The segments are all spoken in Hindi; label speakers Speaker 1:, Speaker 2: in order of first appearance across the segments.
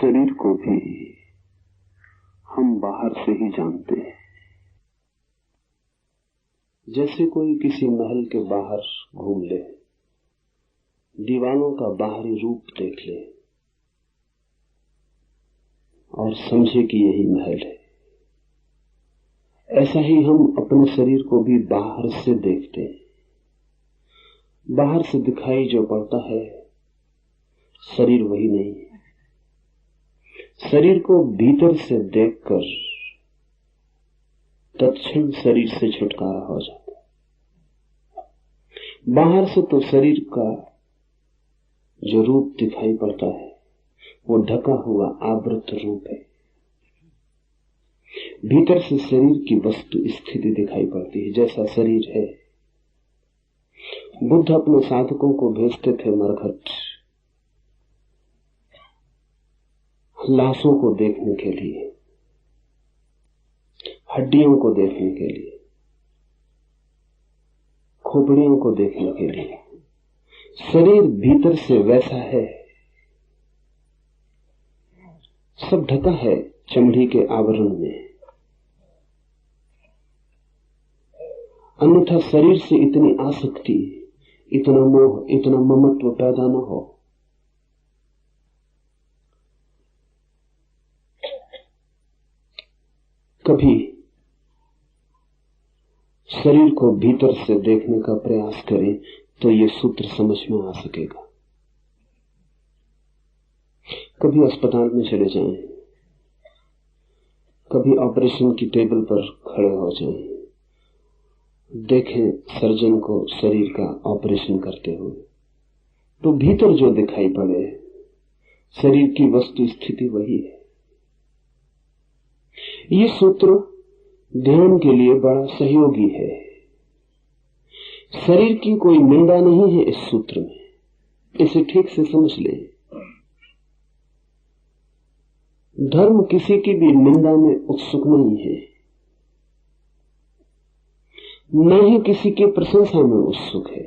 Speaker 1: शरीर को भी हम बाहर से ही जानते हैं। जैसे कोई किसी महल के बाहर घूम ले, दीवारों का बाहरी रूप देख ले और समझे कि यही महल है, ऐसा ही हम अपने शरीर को भी बाहर से देखते हैं। बाहर से दिखाई जो पड़ता है शरीर वही नहीं है। शरीर को भीतर से देखकर तत्क्षण शरीर से छुटकारा हो जाता है। बाहर से तो शरीर का जो रूप दिखाई पड़ता है वो ढका हुआ आवृत रूप है। भीतर से शरीर की वस्तु स्थिति दिखाई पड़ती है, जैसा शरीर है। बुद्ध अपने साधकों को भेजते थे मरघट, लाशों को देखने के लिए, हड्डियों को देखने के लिए, खोपड़ियों को देखने के लिए। शरीर भीतर से वैसा है, सब ढका है चमड़ी के आवरण में। अन्यथा शरीर से इतनी आसक्ति, इतना मोह, इतना ममत्व पैदा न हो। कभी शरीर को भीतर से देखने का प्रयास करें तो ये सूत्र समझ में आ सकेगा। कभी अस्पताल में चले जाएं, कभी ऑपरेशन की टेबल पर खड़े हो जाएं, देखें सर्जन को शरीर का ऑपरेशन करते हुए, तो भीतर जो दिखाई पड़े शरीर की वस्तु स्थिति वही है। ये सूत्र ध्यान के लिए बड़ा सहयोगी है। शरीर की कोई निंदा नहीं है इस सूत्र में, इसे ठीक से समझ लें। धर्म किसी की भी निंदा में उत्सुक नहीं है, न ही किसी की प्रशंसा में उत्सुक है।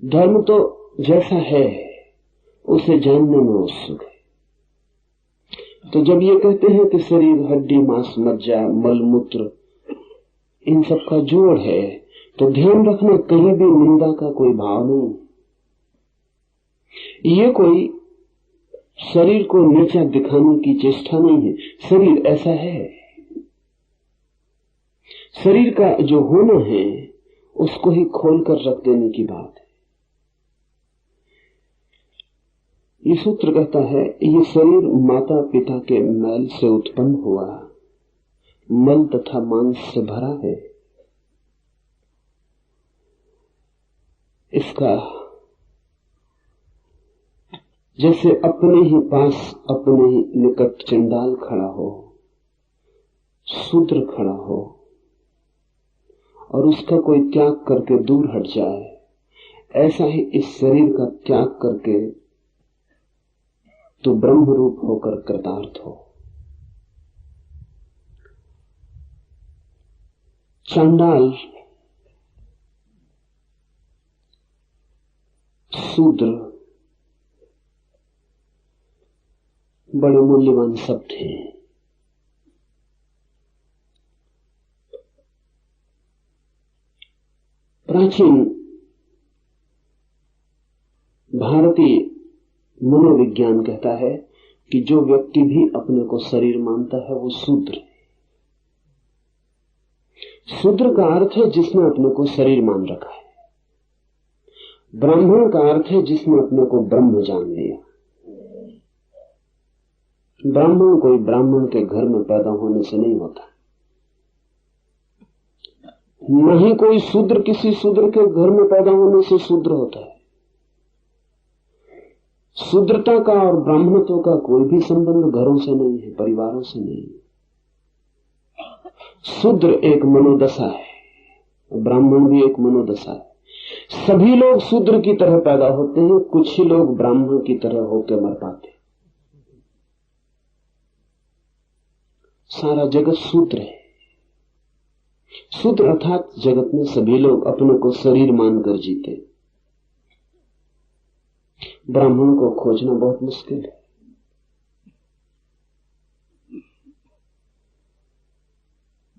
Speaker 1: धर्म तो जैसा है उसे जानने में उत्सुक है। तो जब ये कहते हैं कि शरीर हड्डी, मांस, मज्जा, मल मूत्र इन सब का जोड़ है, तो ध्यान रखना कहीं भी निंदा का कोई भाव नहीं। ये कोई शरीर को नीचा दिखाने की चेष्टा नहीं है। शरीर ऐसा है, शरीर का जो होना है उसको ही खोलकर रख देने की बात है। ये सूत्र कहता है ये शरीर माता पिता के मैल से उत्पन्न हुआ, मल तथा मांस से भरा है। इसका जैसे अपने ही पास, अपने ही निकट चंडाल खड़ा हो, शूद्र खड़ा हो और उसका कोई त्याग करके दूर हट जाए, ऐसा ही इस शरीर का त्याग करके तो ब्रह्म रूप होकर कृतार्थ हो। चंडाल, शूद्र बड़े मूल्यवान शब्द हैं। प्राचीन भारतीय मनोविज्ञान कहता है कि जो व्यक्ति भी अपने को शरीर मानता है वो शूद्र है। शूद्र का अर्थ है जिसने अपने को शरीर मान रखा है। ब्राह्मण का अर्थ है जिसने अपने को ब्रह्म जान लिया। ब्राह्मण कोई ब्राह्मण के घर में पैदा होने से नहीं होता, न ही कोई शूद्र किसी शूद्र के घर में पैदा होने से शूद्र होता है। शूद्रता का और ब्राह्मणत्व का कोई भी संबंध घरों से नहीं है, परिवारों से नहीं। शूद्र एक मनोदशा है, ब्राह्मण भी एक मनोदशा है। सभी लोग शूद्र की तरह पैदा होते हैं, कुछ ही लोग ब्राह्मण की तरह होकर मर पाते हैं। सारा जगत शूद्र है। शूद्र अर्थात जगत में सभी लोग अपने को शरीर मानकर जीते। ब्राह्मण को खोजना बहुत मुश्किल है।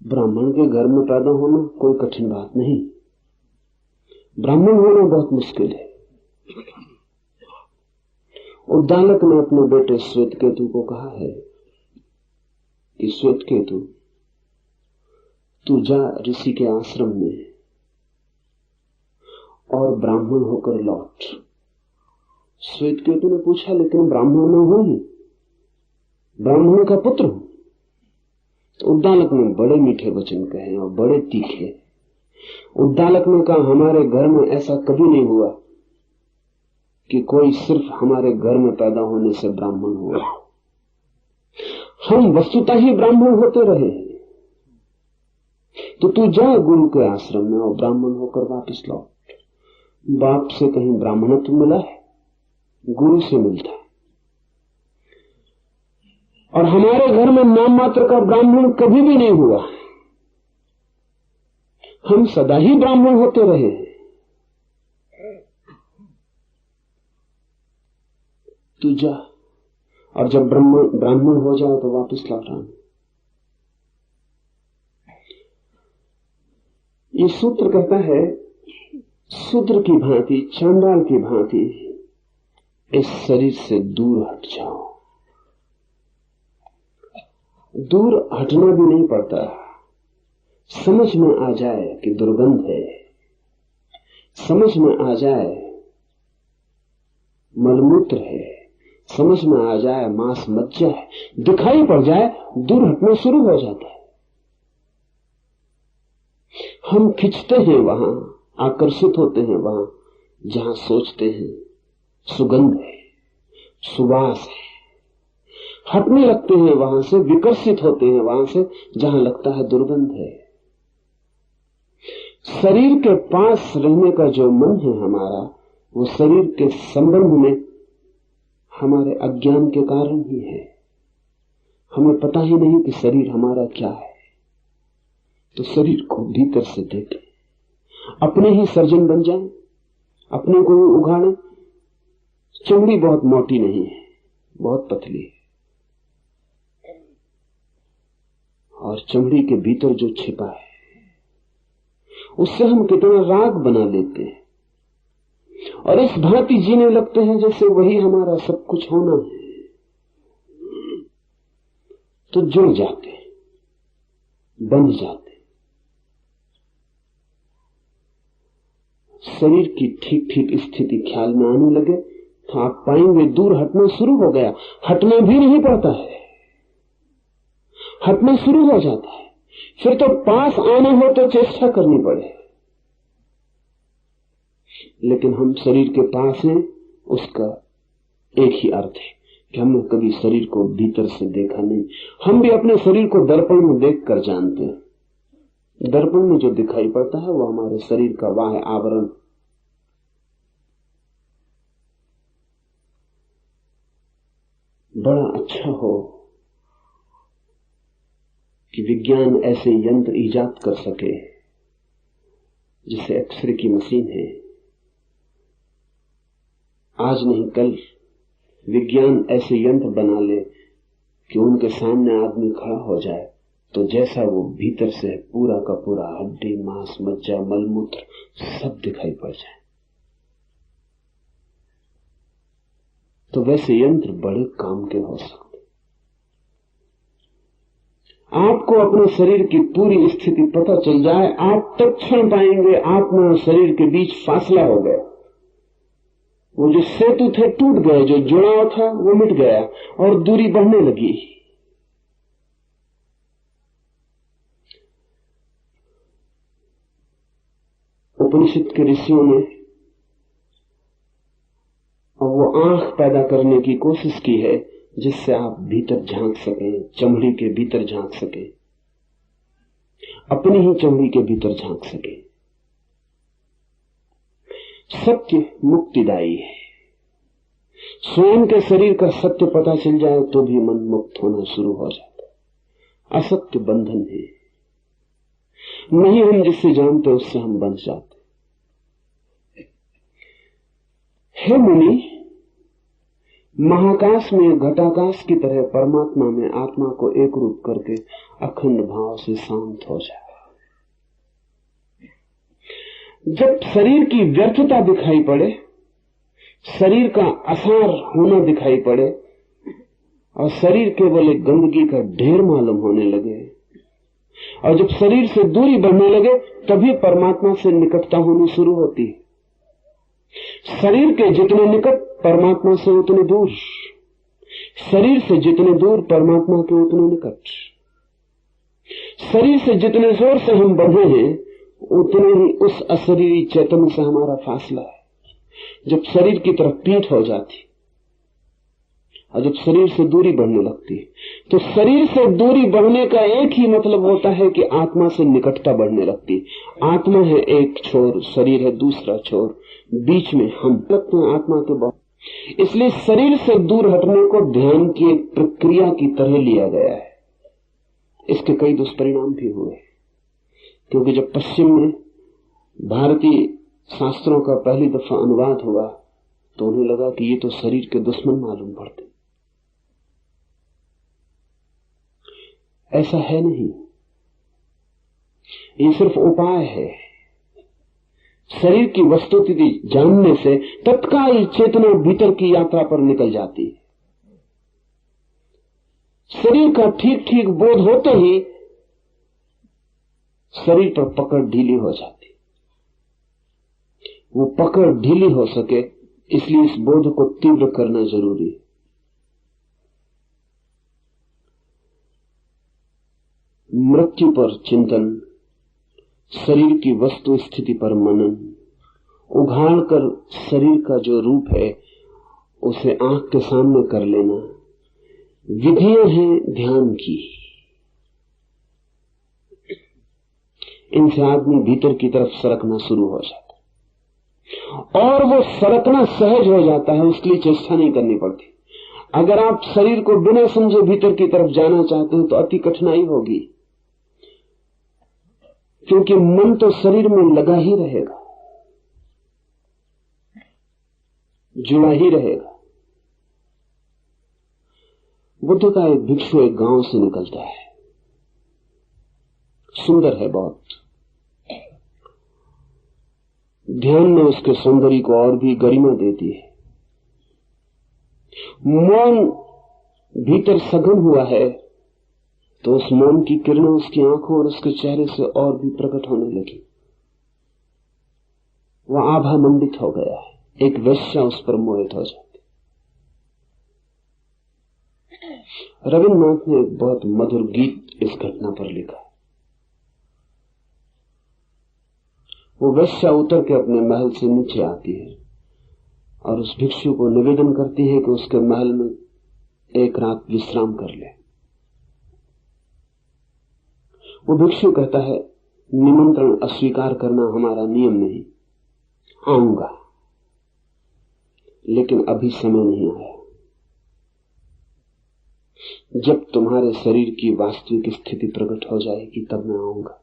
Speaker 1: ब्राह्मण के घर में पैदा होना कोई कठिन बात नहीं, ब्राह्मण होना बहुत मुश्किल है। उद्दालक ने अपने बेटे श्वेतकेतु को कहा है कि श्वेतकेतु, तू जा ऋषि के आश्रम में और ब्राह्मण होकर लौट। श्वेतकेतु ने पूछा, लेकिन ब्राह्मण में हूं ही, ब्राह्मण का पुत्र हूं। तो उद्दालक ने बड़े मीठे वचन कहे और बड़े तीखे। उद्दालक ने कहा, हमारे घर में ऐसा कभी नहीं हुआ कि कोई सिर्फ हमारे घर में पैदा होने से ब्राह्मण हुआ। हम वस्तुतः ही ब्राह्मण होते रहे। तो तू जा गुरु के आश्रम में और ब्राह्मण होकर वापस लौट। बाप से कहीं ब्राह्मणत्व मिला है? गुरु से मिलता है। और हमारे घर में नाम मात्र का ब्राह्मण कभी भी नहीं हुआ, हम सदा ही ब्राह्मण होते रहे। तू जा और जब ब्राह्मण हो जाए तो वापस लौट आना। ये सूत्र कहता है, शूद्र की भांति, चांडाल की भांति इस शरीर से दूर हट जाओ। दूर हटना भी नहीं पड़ता, समझ में आ जाए कि दुर्गंध है, समझ में आ जाए मलमूत्र है, समझ में आ जाए मांस मज्जा है, दिखाई पड़ जाए, दूर हटना शुरू हो जाता है। हम खिंचते हैं वहां, आकर्षित होते हैं वहां जहां सोचते हैं सुगंध है, सुवास है। हटने लगते हैं वहां से, विकर्षित होते हैं वहां से जहां लगता है दुर्गंध है। शरीर के पास रहने का जो मन है हमारा, वो शरीर के संबंध में हमारे अज्ञान के कारण ही है। हमें पता ही नहीं कि शरीर हमारा क्या है। तो शरीर को भीतर से देखें, अपने ही सर्जन बन जाएं, अपने को ही उगाड़ें। चमड़ी बहुत मोटी नहीं है, बहुत पतली है, और चमड़ी के भीतर जो छिपा है उससे हम कितना राग बना लेते हैं और इस भांति जीने लगते हैं जैसे वही हमारा सब कुछ होना है। तो जुड़ जाते, बंध जाते। शरीर की ठीक ठीक स्थिति ख्याल में आने लगे तो आप पाएंगे दूर हटना शुरू हो गया। हटना भी नहीं पड़ता है, हटना शुरू हो जाता है। फिर तो पास आना हो तो चेष्टा करनी पड़े, लेकिन हम शरीर के पास हैं, उसका एक ही अर्थ है कि हमने कभी शरीर को भीतर से देखा नहीं। हम भी अपने शरीर को दर्पण में देखकर जानते हैं। दर्पण में जो दिखाई पड़ता है वो हमारे शरीर का बाह्य आवरण। बड़ा अच्छा हो कि विज्ञान ऐसे यंत्र इजाद कर सके, जिसे एक्सरे की मशीन है। आज नहीं कल विज्ञान ऐसे यंत्र बना ले कि उनके सामने आदमी खड़ा हो जाए तो जैसा वो भीतर से पूरा का पूरा हड्डी, मांस, मज्जा, मलमूत्र सब दिखाई पड़ जाए। तो वैसे यंत्र बड़े काम के हो सकते। आपको अपने शरीर की पूरी स्थिति पता चल जाए, आप तत्क्षण पाएंगे आत्मा और शरीर के बीच फासला हो गया। वो जो सेतु थे टूट गए, जो जुड़ाव था वो मिट गया और दूरी बढ़ने लगी। उपनिषद के ऋषियों ने वो आंख पैदा करने की कोशिश की है जिससे आप भीतर झांक सकें, चमड़ी के भीतर झांक सकें, अपनी ही चमड़ी के भीतर झांक सकें। सत्य मुक्तिदायी है। स्वयं के शरीर का सत्य पता चल जाए तो भी मन मुक्त होना शुरू हो जाता है। असत्य बंधन है, नहीं हम जिससे जानते उससे हम बंध जाते। हे मुनि, महाकाश में घटाकाश की तरह परमात्मा में आत्मा को एक रूप करके अखंड भाव से शांत हो जाए। जब शरीर की व्यर्थता दिखाई पड़े, शरीर का असार होना दिखाई पड़े और शरीर केवल एक गंदगी का ढेर मालूम होने लगे, और जब शरीर से दूरी बढ़ने लगे, तभी परमात्मा से निकटता होनी शुरू होती है। शरीर के जितने निकट, परमात्मा से उतने दूर। शरीर से जितने दूर, परमात्मा के उतने निकट। शरीर से जितने जोर से हम बढ़े हैं, उतने ही उस अशरीरी चेतन से हमारा फासला है। जब शरीर की तरफ पीठ हो जाती और जब शरीर से दूरी बढ़ने लगती है, तो शरीर से दूरी बढ़ने का एक ही मतलब होता है कि आत्मा से निकटता बढ़ने लगती है। आत्मा है एक छोर, शरीर है दूसरा छोर, बीच में हम लगते हैं आत्मा के बहुत। इसलिए शरीर से दूर हटने को ध्यान की एक प्रक्रिया की तरह लिया गया है। इसके कई दुष्परिणाम भी हुए, क्योंकि जब पश्चिम में भारतीय शास्त्रों का पहली दफा अनुवाद हुआ तो उन्हें लगा कि ये तो शरीर के दुश्मन मालूम पड़ते। ऐसा है नहीं, ये सिर्फ उपाय है। शरीर की वस्तुस्थिति जानने से तत्काल चेतना भीतर की यात्रा पर निकल जाती है। शरीर का ठीक ठीक बोध होते ही शरीर पर पकड़ ढीली हो जाती। वो पकड़ ढीली हो सके, इसलिए इस बोध को तीव्र करना जरूरी है। मृत्यु पर चिंतन, शरीर की वस्तु स्थिति पर मनन, उघाड़ कर शरीर का जो रूप है उसे आंख के सामने कर लेना, विधियां हैं ध्यान की। इनसे आदमी भीतर की तरफ सरकना शुरू हो जाता है, और वो सरकना सहज हो जाता है, उसके लिए चेष्टा नहीं करनी पड़ती। अगर आप शरीर को बिना समझे भीतर की तरफ जाना चाहते हैं तो अति कठिनाई होगी, क्योंकि मन तो शरीर में लगा ही रहेगा, जुड़ा ही रहेगा। बुद्ध का एक भिक्षु एक गांव से निकलता है, सुंदर है बहुत। ध्यान में उसके सौंदर्य को और भी गरिमा देती है। मौन भीतर सघन हुआ है तो उस मौन की किरणें उसकी आंखों और उसके चेहरे से और भी प्रकट होने लगी। वह आभा मंडित हो गया है, एक वेश्या उस पर मोहित हो जाती। रविन्द्रनाथ ने एक बहुत मधुर गीत इस घटना पर लिखा। वो वेश्या उतर के अपने महल से नीचे आती है और उस भिक्षु को निवेदन करती है कि उसके महल में एक रात विश्राम कर ले। वो भिक्षु कहता है, निमंत्रण अस्वीकार करना हमारा नियम नहीं, आऊंगा, लेकिन अभी समय नहीं आया। जब तुम्हारे शरीर की वास्तविक स्थिति प्रकट हो जाएगी तब मैं आऊंगा।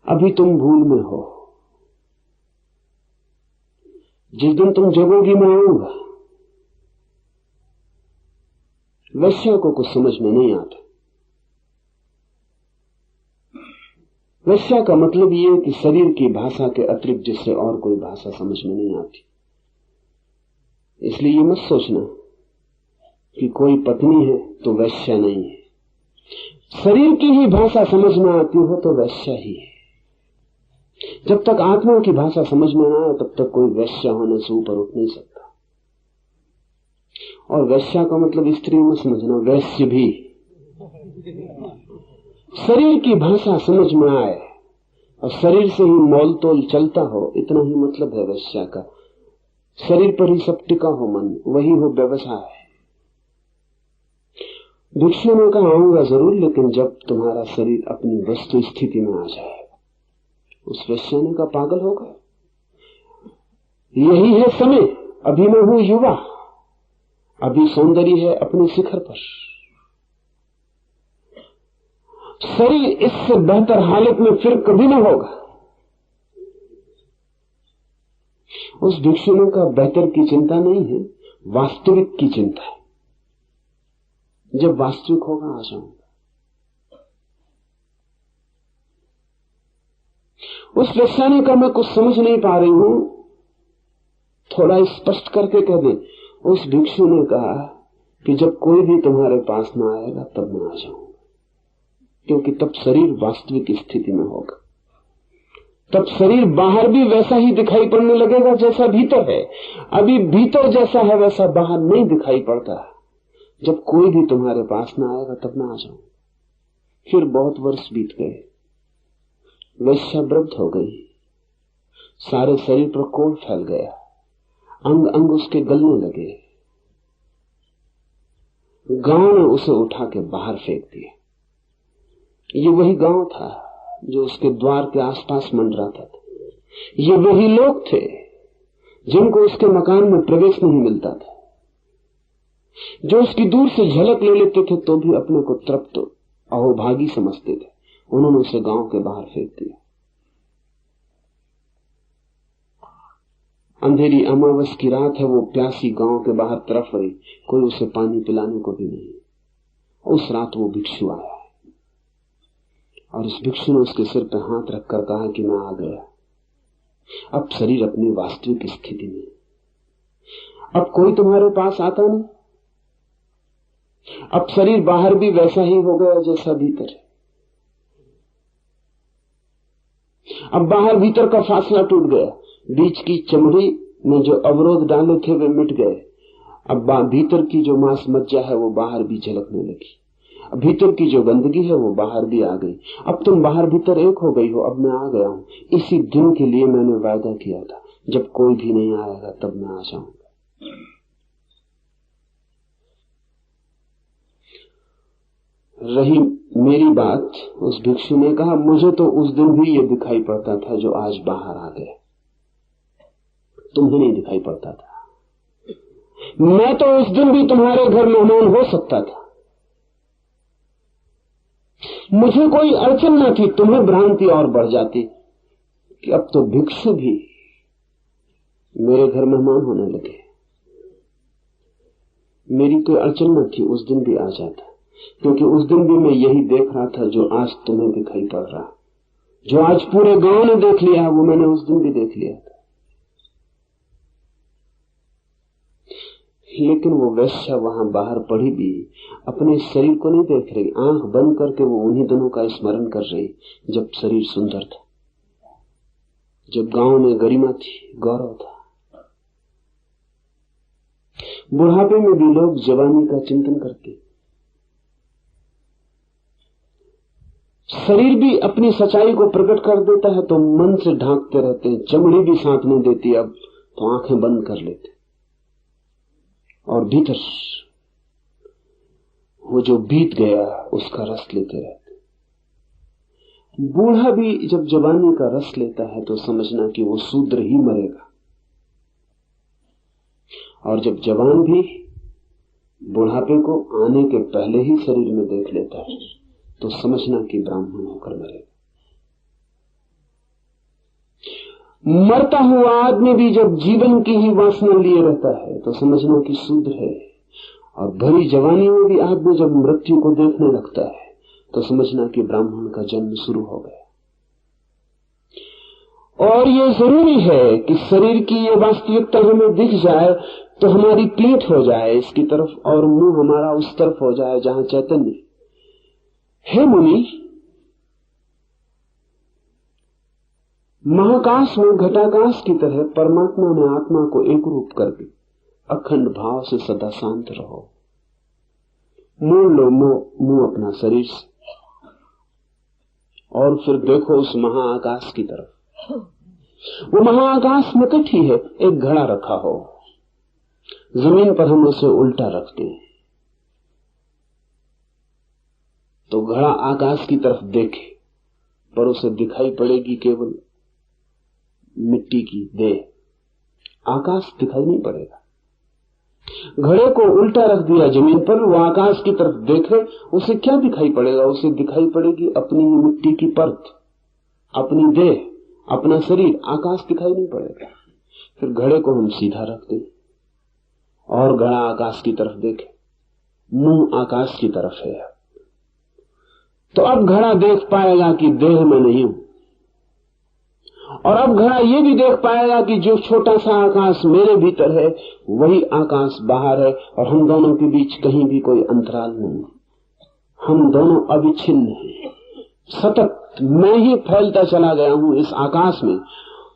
Speaker 1: अभी तुम भूल में हो, जिस दिन तुम जगोगी मैं आऊंगा। वैश्या को कुछ समझ में नहीं आता। वैश्या का मतलब यह है कि शरीर की भाषा के अतिरिक्त जिससे और कोई भाषा समझ में नहीं आती। इसलिए ये मत सोचना कि कोई पत्नी है तो वैश्या नहीं है। शरीर की ही भाषा समझ में आती हो तो वैश्या ही है। जब तक आत्मा की भाषा समझ में ना आए तब तक कोई वैश्या होने से ऊपर उठ नहीं सकता। और वैश्या का मतलब स्त्री में समझना, वैश्य भी। शरीर की भाषा समझ में आए और शरीर से ही मोल तोल चलता हो, इतना ही मतलब है वैश्या का। शरीर पर ही सब टिका हो मन, वही हो व्यवसाय। भिक्षु ने कहा, आऊंगा जरूर, लेकिन जब तुम्हारा शरीर अपनी वस्तु स्थिति में आ जाए। उस वैश्या ने कहा, पागल हो गए, यही है समय, अभी मैं हूं युवा, अभी सौंदर्य है अपने शिखर पर। शरीर इससे बेहतर हालत में फिर कभी न होगा। उस भिक्षु ने कहा बेहतर की चिंता नहीं है, वास्तविक की चिंता है। जब वास्तविक होगा आ जाऊंगा। उस वेश्या ने कहा मैं कुछ समझ नहीं पा रही हूं, थोड़ा स्पष्ट करके कह दे। उस भिक्षु ने कहा कि जब कोई भी तुम्हारे पास ना आएगा तब मैं आ जाऊंगा, क्योंकि तब शरीर वास्तविक स्थिति में होगा। तब शरीर बाहर भी वैसा ही दिखाई पड़ने लगेगा जैसा भीतर है। अभी भीतर जैसा है वैसा बाहर नहीं दिखाई पड़ता। जब कोई भी तुम्हारे पास ना आएगा तब मैं आ जाऊंगा। फिर बहुत वर्ष बीत गए, वेश्या वृद्ध हो गई, सारे शरीर पर कोढ़ फैल गया, अंग अंग उसके गलने लगे। गांव ने उसे उठा के बाहर फेंक दिया। ये वही गांव था जो उसके द्वार के आसपास मंडराता था। ये वही लोग थे जिनको उसके मकान में प्रवेश नहीं मिलता था, जो उसकी दूर से झलक ले लेते थे तो भी अपने को तृप्त अहोभागी समझते थे। उन्होंने उसे गांव के बाहर फेंक दिया। अंधेरी अमावस की रात है, वो प्यासी गांव के बाहर तरफ रही, कोई उसे पानी पिलाने को भी नहीं। उस रात वो भिक्षु आया और उस भिक्षु ने उसके सिर पर हाथ रखकर कहा कि मैं आ गया। अब शरीर अपनी वास्तविक स्थिति में, अब कोई तुम्हारे पास आता नहीं। अब शरीर बाहर भी वैसा ही हो गया जैसा भीतर है। अब बाहर भीतर का फासला टूट गया, बीच की चमड़ी में जो अवरोध डाले थे वे मिट गए। अब भीतर की जो मांस मज्जा है वो बाहर भी झलकने लगी। अब भीतर की जो गंदगी है वो बाहर भी आ गई। अब तुम बाहर भीतर एक हो गई हो। अब मैं आ गया हूं। इसी दिन के लिए मैंने वायदा किया था, जब कोई भी नहीं आएगा तब मैं आ जाऊंगा। रही मेरी बात, उस भिक्षु ने कहा मुझे तो उस दिन भी ये दिखाई पड़ता था जो आज बाहर आ गया, तुम्हें नहीं दिखाई पड़ता था। मैं तो उस दिन भी तुम्हारे घर मेहमान हो सकता था, मुझे कोई अड़चन न थी। तुम्हें भ्रांति और बढ़ जाती कि अब तो भिक्षु भी मेरे घर मेहमान होने लगे। मेरी कोई अड़चन न थी, उस दिन भी आ जाता, क्योंकि उस दिन भी मैं यही देख रहा था जो आज तुम्हें दिखाई पड़ रहा। जो आज पूरे गांव ने देख लिया वो मैंने उस दिन भी देख लिया था। लेकिन वो वेश्या वहां बाहर पड़ी भी अपने शरीर को नहीं देख रही। आंख बंद करके वो उन्हीं दिनों का स्मरण कर रही जब शरीर सुंदर था, जब गांव में गरिमा थी, गौरव था। बुढ़ापे में भी लोग जवानी का चिंतन करते। शरीर भी अपनी सच्चाई को प्रकट कर देता है तो मन से ढांकते रहते हैं। चमड़ी भी साथ नहीं देती, अब तो आंखें बंद कर लेते और भीतर वो जो बीत गया उसका रस लेते रहते। बूढ़ा भी जब जवानी का रस लेता है तो समझना कि वो शूद्र ही मरेगा, और जब जवान भी बुढ़ापे को आने के पहले ही शरीर में देख लेता है तो समझना कि ब्राह्मण होकर मरेगा। मरता हुआ आदमी भी जब जीवन की ही वासना लिए रहता है तो समझना कि शूद्र है, और भरी जवानी में भी आदमी जब मृत्यु को देखने लगता है तो समझना कि ब्राह्मण का जन्म शुरू हो गया। और ये जरूरी है कि शरीर की ये वास्तविकता हमें दिख जाए तो हमारी पीठ हो जाए इसकी तरफ और मुंह हमारा उस तरफ हो जाए जहां चैतन्य है। मुनि, महाकाश में घटाकाश की तरह परमात्मा में आत्मा को एक रूप करके अखंड भाव से सदा शांत रहो। मोड़ लो मुंह अपना शरीर से और फिर देखो उस महाआकाश की तरफ। वो महाआकाश निकट ही है। एक घड़ा रखा हो, जमीन पर हम उसे उल्टा रखते हैं तो घड़ा आकाश की तरफ देखे पर उसे दिखाई पड़ेगी केवल मिट्टी की देह, आकाश दिखाई नहीं पड़ेगा। घड़े को उल्टा रख दिया जमीन पर, वो आकाश की तरफ देखे, उसे क्या दिखाई पड़ेगा? उसे दिखाई पड़ेगी अपनी ही मिट्टी की परत, अपनी देह, अपना शरीर। आकाश दिखाई नहीं पड़ेगा फिर घड़े को हम सीधा रख दें और घड़ा आकाश की तरफ देखे, मुंह आकाश की तरफ है, तो अब घड़ा देख पाएगा कि देह में नहीं हूं, और अब घड़ा ये भी देख पाएगा कि जो छोटा सा आकाश मेरे भीतर है वही आकाश बाहर है, और हम दोनों के बीच कहीं भी कोई अंतराल नहीं, हम दोनों अविच्छिन्न हैं। सतत मैं ही फैलता चला गया हूं इस आकाश में,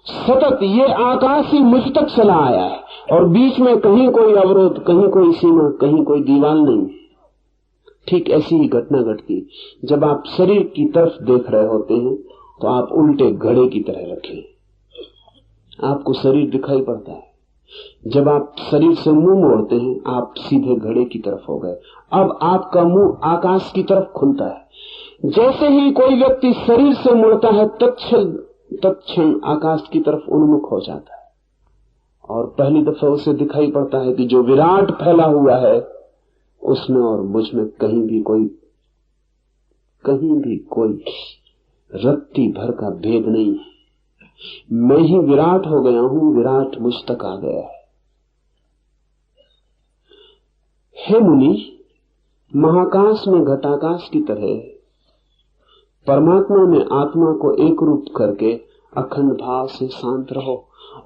Speaker 1: सतत ये आकाश ही मुझ तक चला आया है, और बीच में कहीं कोई अवरोध, कहीं कोई सीमा, कहीं कोई दीवार नहीं। ठीक ऐसी ही घटना घटती जब आप शरीर की तरफ देख रहे होते हैं, तो आप उल्टे घड़े की तरह रखें, आपको शरीर दिखाई पड़ता है। जब आप शरीर से मुंह मोड़ते हैं, आप सीधे घड़े की तरफ हो गए। अब आपका मुंह आकाश की तरफ खुलता है। जैसे ही कोई व्यक्ति शरीर से मुड़ता है, तत्क्षण आकाश की तरफ उन्मुख हो जाता है, और पहली दफा उसे दिखाई पड़ता है कि जो विराट फैला हुआ है उसमें और मुझ में कहीं भी कोई रत्ती भर का भेद नहीं है। मैं ही विराट हो गया हूं, विराट मुझ तक आ गया है। हे मुनि, महाकाश में घटाकाश की तरह परमात्मा में आत्मा को एक रूप करके अखंड भाव से शांत रहो,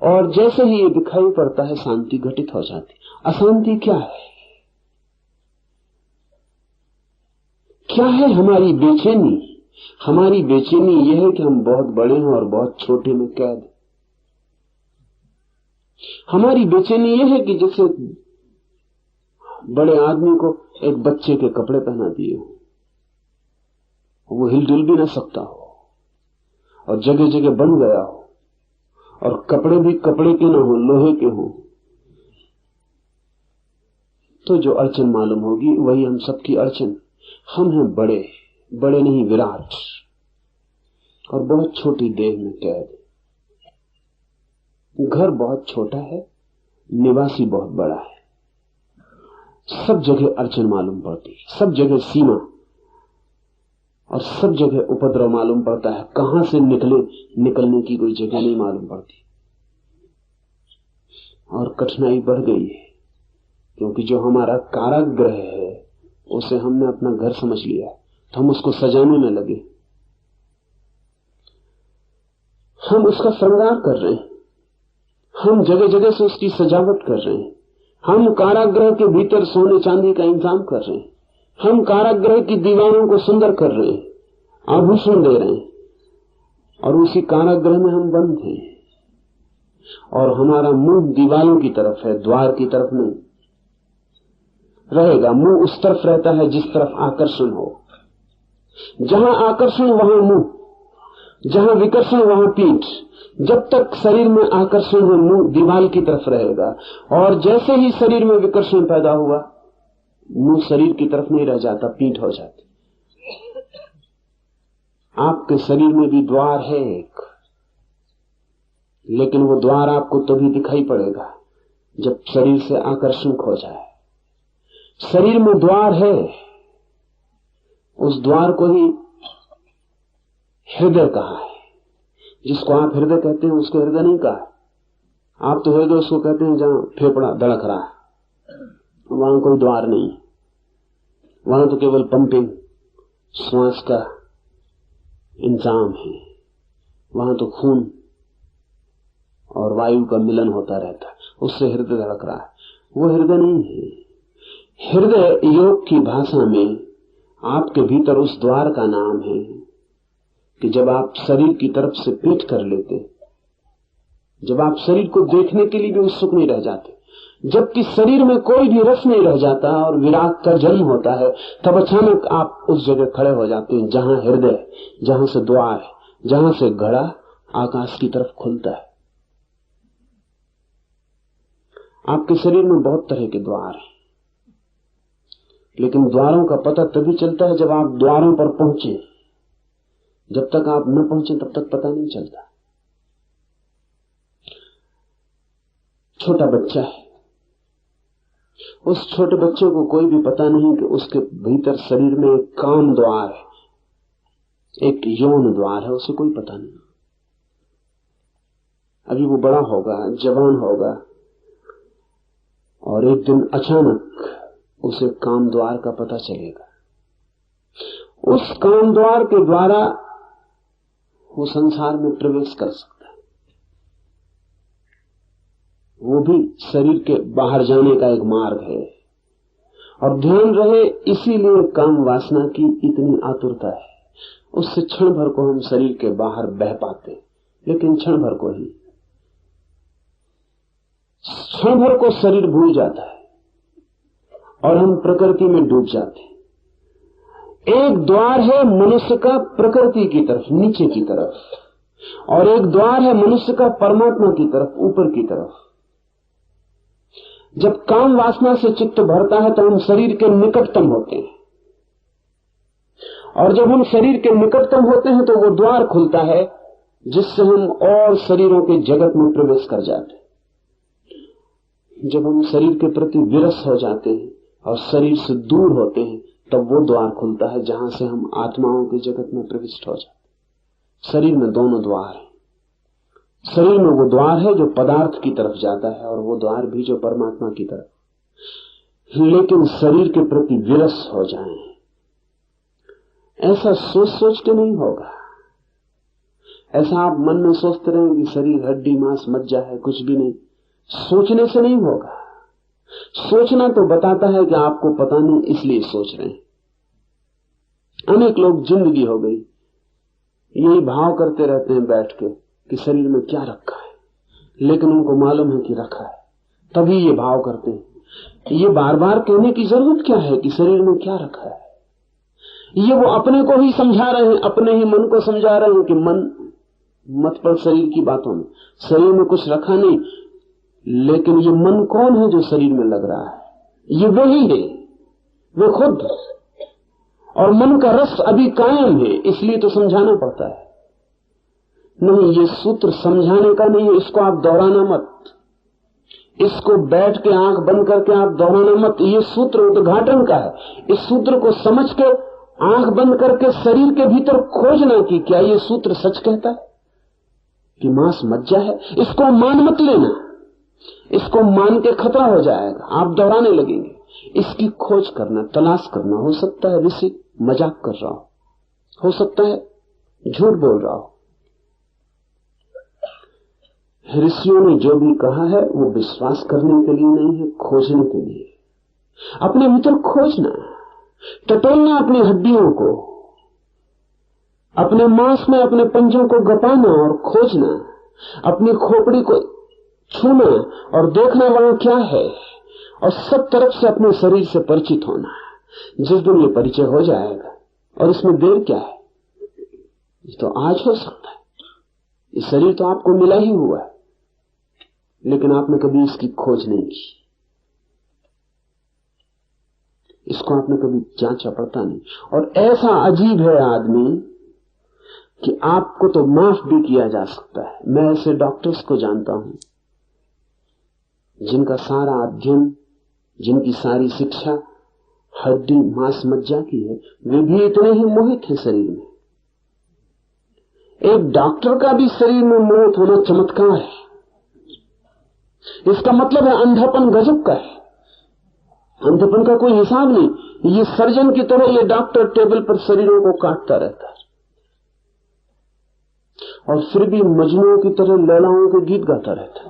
Speaker 1: और जैसे ही ये दिखाई पड़ता है शांति घटित हो जाती। अशांति क्या है? क्या है हमारी बेचैनी? हमारी बेचैनी यह है कि हम बहुत बड़े हैं और बहुत छोटे में कैद। हमारी बेचैनी यह है कि जैसे बड़े आदमी को एक बच्चे के कपड़े पहना दिए हो, वो हिलजुल भी ना सकता हो, और जगह जगह बन गया हो, और कपड़े भी कपड़े के ना हो, लोहे के हो, तो जो अड़चन मालूम होगी वही हम सबकी अड़चन। हम हैं बड़े, बड़े नहीं विराट, और बहुत छोटी देह में कैद। घर बहुत छोटा है, निवासी बहुत बड़ा है। सब जगह अड़चन मालूम पड़ती, सब जगह सीमा, और सब जगह उपद्रव मालूम पड़ता है। कहां से निकलने की कोई जगह नहीं मालूम पड़ती, और कठिनाई बढ़ गई है, क्योंकि जो हमारा कारागृह है उसे हमने अपना घर समझ लिया, तो हम उसको सजाने में लगे, हम उसका श्रृंगार कर रहे हैं, हम जगह जगह से उसकी सजावट कर रहे हैं, हम कारागृह के भीतर सोने चांदी का इंतजाम कर रहे हैं, हम कारागृह की दीवारों को सुंदर कर रहे हैं, आभूषण दे रहे हैं, और उसी कारागृह में हम बंद हैं, और हमारा मुंह दीवारों की तरफ है, द्वार की तरफ नहीं रहेगा। मुंह उस तरफ रहता है जिस तरफ आकर्षण हो। जहां आकर्षण वहां मुंह, जहां विकर्षण वहां पीठ। जब तक शरीर में आकर्षण हो, मुंह दीवार की तरफ रहेगा, और जैसे ही शरीर में विकर्षण पैदा हुआ, मुंह शरीर की तरफ नहीं रह जाता, पीठ हो जाती। आपके शरीर में भी द्वार है एक, लेकिन वो द्वार आपको तभी दिखाई पड़ेगा जब शरीर से आकर्षण खो जाए। शरीर में द्वार है, उस द्वार को ही हृदय कहा है। जिसको आप हृदय कहते हैं उसको हृदय नहीं कहा। आप तो हृदय उसको कहते हैं जहां फेफड़ा धड़क रहा है, वहां कोई द्वार नहीं, वहां तो केवल पंपिंग, श्वास का इंतजाम है, वहां तो खून और वायु का मिलन होता रहता है, उससे हृदय धड़क रहा है। वो हृदय नहीं है। हृदय योग की भाषा में आपके भीतर उस द्वार का नाम है कि जब आप शरीर की तरफ से पीठ कर लेते, जब आप शरीर को देखने के लिए भी उत्सुक नहीं रह जाते, जबकि शरीर में कोई भी रस नहीं रह जाता और विराग का जन्म होता है, तब अचानक आप उस जगह खड़े हो जाते हैं जहां हृदय, जहां से द्वार, जहां से घड़ा आकाश की तरफ खुलता है। आपके शरीर में बहुत तरह के द्वार हैं, लेकिन द्वारों का पता तभी चलता है जब आप द्वारों पर पहुंचे। जब तक आप न पहुंचे तब तक पता नहीं चलता। छोटा बच्चा है, उस छोटे बच्चे को कोई भी पता नहीं कि उसके भीतर शरीर में एक काम द्वार है, एक यौन द्वार है, उसे कोई पता नहीं। अभी वो बड़ा होगा, जवान होगा, और एक दिन अचानक उसे काम द्वार का पता चलेगा। उस काम द्वार के द्वारा वो संसार में प्रवेश कर सकता है। वो भी शरीर के बाहर जाने का एक मार्ग है। और ध्यान रहे, इसीलिए काम वासना की इतनी आतुरता है। उससे क्षण भर को हम शरीर के बाहर बह पाते, लेकिन क्षण भर को ही। क्षण भर को शरीर भूल जाता है और हम प्रकृति में डूब जाते हैं। एक द्वार है मनुष्य का प्रकृति की तरफ, नीचे की तरफ, और एक द्वार है मनुष्य का परमात्मा की तरफ, ऊपर की तरफ। जब काम वासना से चित्त भरता है तो हम शरीर के निकटतम होते हैं, और जब हम शरीर के निकटतम होते हैं तो वो द्वार खुलता है जिससे हम और शरीरों के जगत में प्रवेश कर जाते हैं। जब हम शरीर के प्रति विरस हो जाते हैं और शरीर से दूर होते हैं, तब वो द्वार खुलता है जहां से हम आत्माओं के जगत में प्रविष्ट हो जाते हैं। शरीर में दोनों द्वार हैं। शरीर में वो द्वार है जो पदार्थ की तरफ जाता है, और वो द्वार भी जो परमात्मा की तरफ। लेकिन शरीर के प्रति विरस हो जाएं, ऐसा सोच सोच के नहीं होगा। ऐसा आप मन में सोचते रहें कि शरीर हड्डी मांस मज्जा है, कुछ भी नहीं, सोचने से नहीं होगा। सोचना तो बताता है कि आपको पता नहीं, इसलिए सोच रहे हैं। अनेक लोग जिंदगी हो गई यही भाव करते रहते हैं बैठ के कि शरीर में क्या रखा है, लेकिन उनको मालूम है कि रखा है, तभी ये भाव करते हैं। ये बार बार कहने की जरूरत क्या है कि शरीर में क्या रखा है? ये वो अपने को ही समझा रहे हैं, अपने ही मन को समझा रहे हैं कि मन मत पड़ शरीर की बातों में, शरीर में कुछ रखा नहीं। लेकिन ये मन कौन है जो शरीर में लग रहा है? ये वही है, वे खुद। और मन का रस अभी कायम है, इसलिए तो समझाना पड़ता है। नहीं, ये सूत्र समझाने का नहीं है, इसको आप दोहराना मत। इसको बैठ के आंख बंद करके आप दोहराना मत। ये सूत्र उद्घाटन का है। इस सूत्र को समझ के आंख बंद करके शरीर के भीतर खोजना कि क्या ये सूत्र सच कहता है कि मांस मज्जा है। इसको मान मत लेना, इसको मान के खतरा हो जाएगा, आप दोहराने लगेंगे। इसकी खोज करना, तलाश करना। हो सकता है ऋषि मजाक कर रहा हो सकता है झूठ बोल रहा हो। ऋषियों ने जो भी कहा है वो विश्वास करने के लिए नहीं है, खोजने के लिए। अपने भीतर खोजना, टटोलना अपनी हड्डियों को, अपने मांस में अपने पंजों को गपाना और खोजना, अपनी खोपड़ी को छूना और देखना वहां क्या है, और सब तरफ से अपने शरीर से परिचित होना। जिस दिन ये परिचय हो जाएगा, और इसमें देर क्या है, ये तो आज हो सकता है। ये शरीर तो आपको मिला ही हुआ है, लेकिन आपने कभी इसकी खोज नहीं की, इसको आपने कभी जांचा पड़ता नहीं। और ऐसा अजीब है आदमी कि आपको तो माफ भी किया जा सकता है। मैं ऐसे डॉक्टर्स को जानता हूं जिनका सारा अध्ययन, जिनकी सारी शिक्षा हड्डी मांस मज्जा की है, वे भी इतने ही मोहित हैं शरीर में। एक डॉक्टर का भी शरीर में मोहित होना चमत्कार है। इसका मतलब है अंधापन गजब का है। अंधापन का कोई हिसाब नहीं। ये सर्जन की तरह ये डॉक्टर टेबल पर शरीरों को काटता रहता है, और फिर भी मजनू की तरह लैलाओं के गीत गाता रहता है।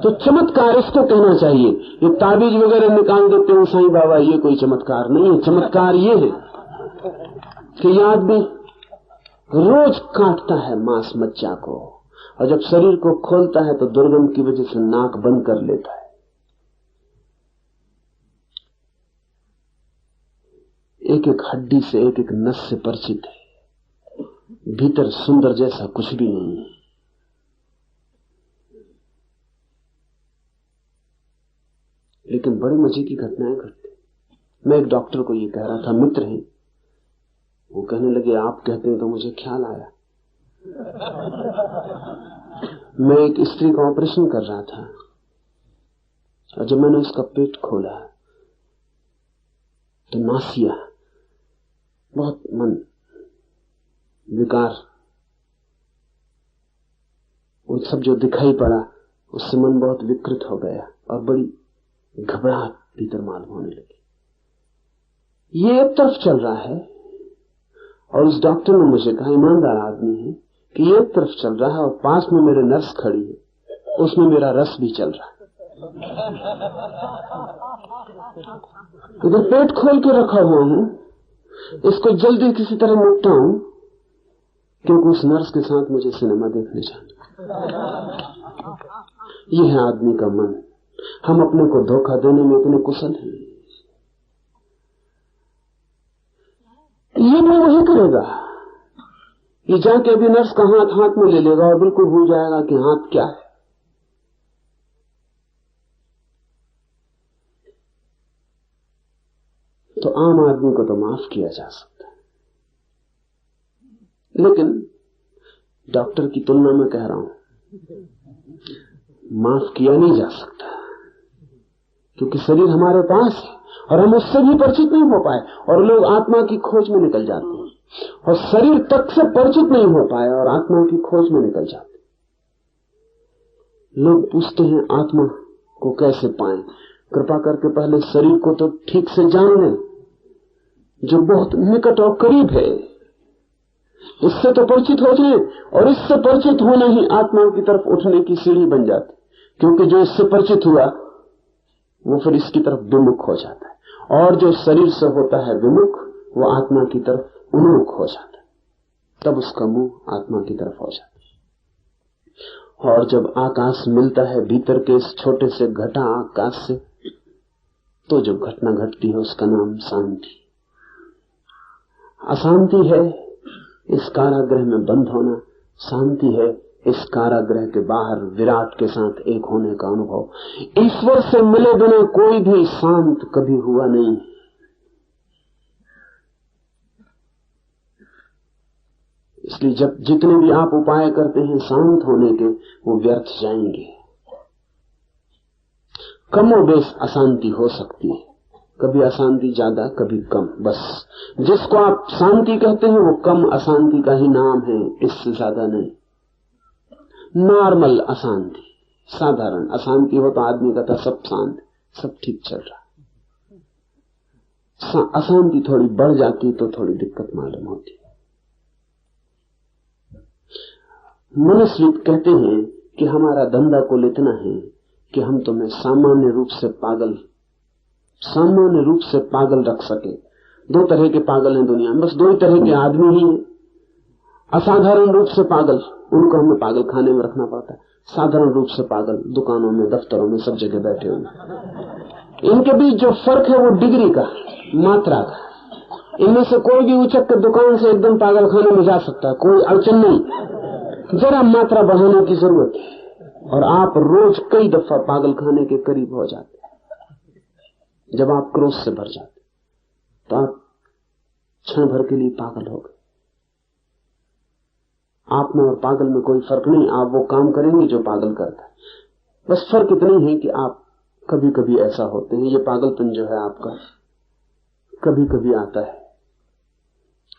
Speaker 1: तो चमत्कार इसको कहना चाहिए। ये ताबीज वगैरह निकाल देते हैं साईं बाबा, ये कोई चमत्कार नहीं है। चमत्कार ये है कि ये आदमी रोज काटता है मांस मज्जा को, और जब शरीर को खोलता है तो दुर्गंध की वजह से नाक बंद कर लेता है। एक एक हड्डी से, एक एक नस से परिचित है। भीतर सुंदर जैसा कुछ भी नहीं है। लेकिन बड़े मजे की घटनाएं घटती। मैं एक डॉक्टर को ये कह रहा था, मित्र हैं, वो कहने लगे आप कहते हैं तो मुझे ख्याल आया। मैं एक स्त्री का ऑपरेशन कर रहा था, और जब मैंने उसका पेट खोला तो नासिया, बहुत मन विकार, वो सब जो दिखाई पड़ा उससे मन बहुत विकृत हो गया और बड़ी घबराहट भीतर मालूम होने लगी। ये एक तरफ चल रहा है और उस डॉक्टर ने मुझे कहा, ईमानदार आदमी है, कि ये एक तरफ चल रहा है और पास में मेरे नर्स खड़ी है, उसमें मेरा रस भी चल रहा है। इधर पेट खोल के रखा हुआ हूं, इसको जल्दी किसी तरह निपटाऊं, क्योंकि उस नर्स के साथ मुझे सिनेमा देखने जाना। ये है आदमी का मन। हम अपने को धोखा देने में इतने कुशल हैं। ये वो वही करेगा, ये जाके अभी नर्स का हाथ हाथ में ले लेगा और बिल्कुल भूल जाएगा कि हाथ क्या है। तो आम आदमी को तो माफ किया जा सकता है, लेकिन डॉक्टर की तुलना में कह रहा हूं, माफ किया नहीं जा सकता, क्योंकि शरीर हमारे पास है और हम उससे भी परिचित नहीं हो पाए, और लोग आत्मा की खोज में निकल जाते हैं और शरीर तक से परिचित नहीं हो पाए और आत्मा की खोज में निकल जाते। लोग पूछते हैं आत्मा को कैसे पाएं? कृपा करके पहले शरीर को तो ठीक से जान लें, जो बहुत निकट और करीब है, इससे तो परिचित हो जाए, और इससे परिचित होना ही आत्मा की तरफ उठने की सीढ़ी बन जाती, क्योंकि जो इससे परिचित हुआ वो फिर इसकी तरफ विमुख हो जाता है, और जो शरीर से होता है विमुख वो आत्मा की तरफ उन्मुख हो जाता है, तब उसका मुंह आत्मा की तरफ हो जाता है। और जब आकाश मिलता है भीतर के इस छोटे से घटा आकाश से, तो जो घटना घटती है उसका नाम शांति। अशांति है इस कारागृह में बंद होना, शांति है इस कारागृह के बाहर विराट के साथ एक होने का अनुभव। ईश्वर से मिले बिना कोई भी शांत कभी हुआ नहीं। इसलिए जब जितने भी आप उपाय करते हैं शांत होने के, वो व्यर्थ जाएंगे। कमोबेश अशांति हो सकती है, कभी अशांति ज्यादा कभी कम, बस जिसको आप शांति कहते हैं वो कम अशांति का ही नाम है, इससे ज्यादा नहीं। नॉर्मल अशांति, साधारण अशांति हो तो आदमी कहता सब शांत, सब ठीक चल रहा। अशांति थोड़ी बढ़ जाती तो थोड़ी दिक्कत मालूम होती। मनुष्य कहते हैं कि हमारा धंधा कुल इतना है कि हम तुम्हें सामान्य रूप से पागल रख सके। दो तरह के पागल हैं दुनिया में, बस दो ही तरह के आदमी ही हैं। असाधारण रूप से पागल, उनको हमें पागल खाने में रखना पड़ता है। साधारण रूप से पागल दुकानों में, दफ्तरों में, सब जगह बैठे हुए। इनके बीच जो फर्क है वो डिग्री का, मात्रा का। इनमें से कोई भी उचक के दुकान से एकदम पागल खाने में जा सकता है, कोई अड़चन नहीं। जरा मात्रा बढ़ाने की जरूरत है और आप रोज कई दफा पागल खाने के करीब हो जाते। जब आप क्रोध से भर जाते तो आप क्षण भर के लिए पागल हो गए। आप में और पागल में कोई फर्क नहीं, आप वो काम करेंगे जो पागल करता है। बस फर्क इतना ही है कि आप कभी कभी ऐसा होते हैं। ये पागलपन जो है आपका कभी कभी आता है,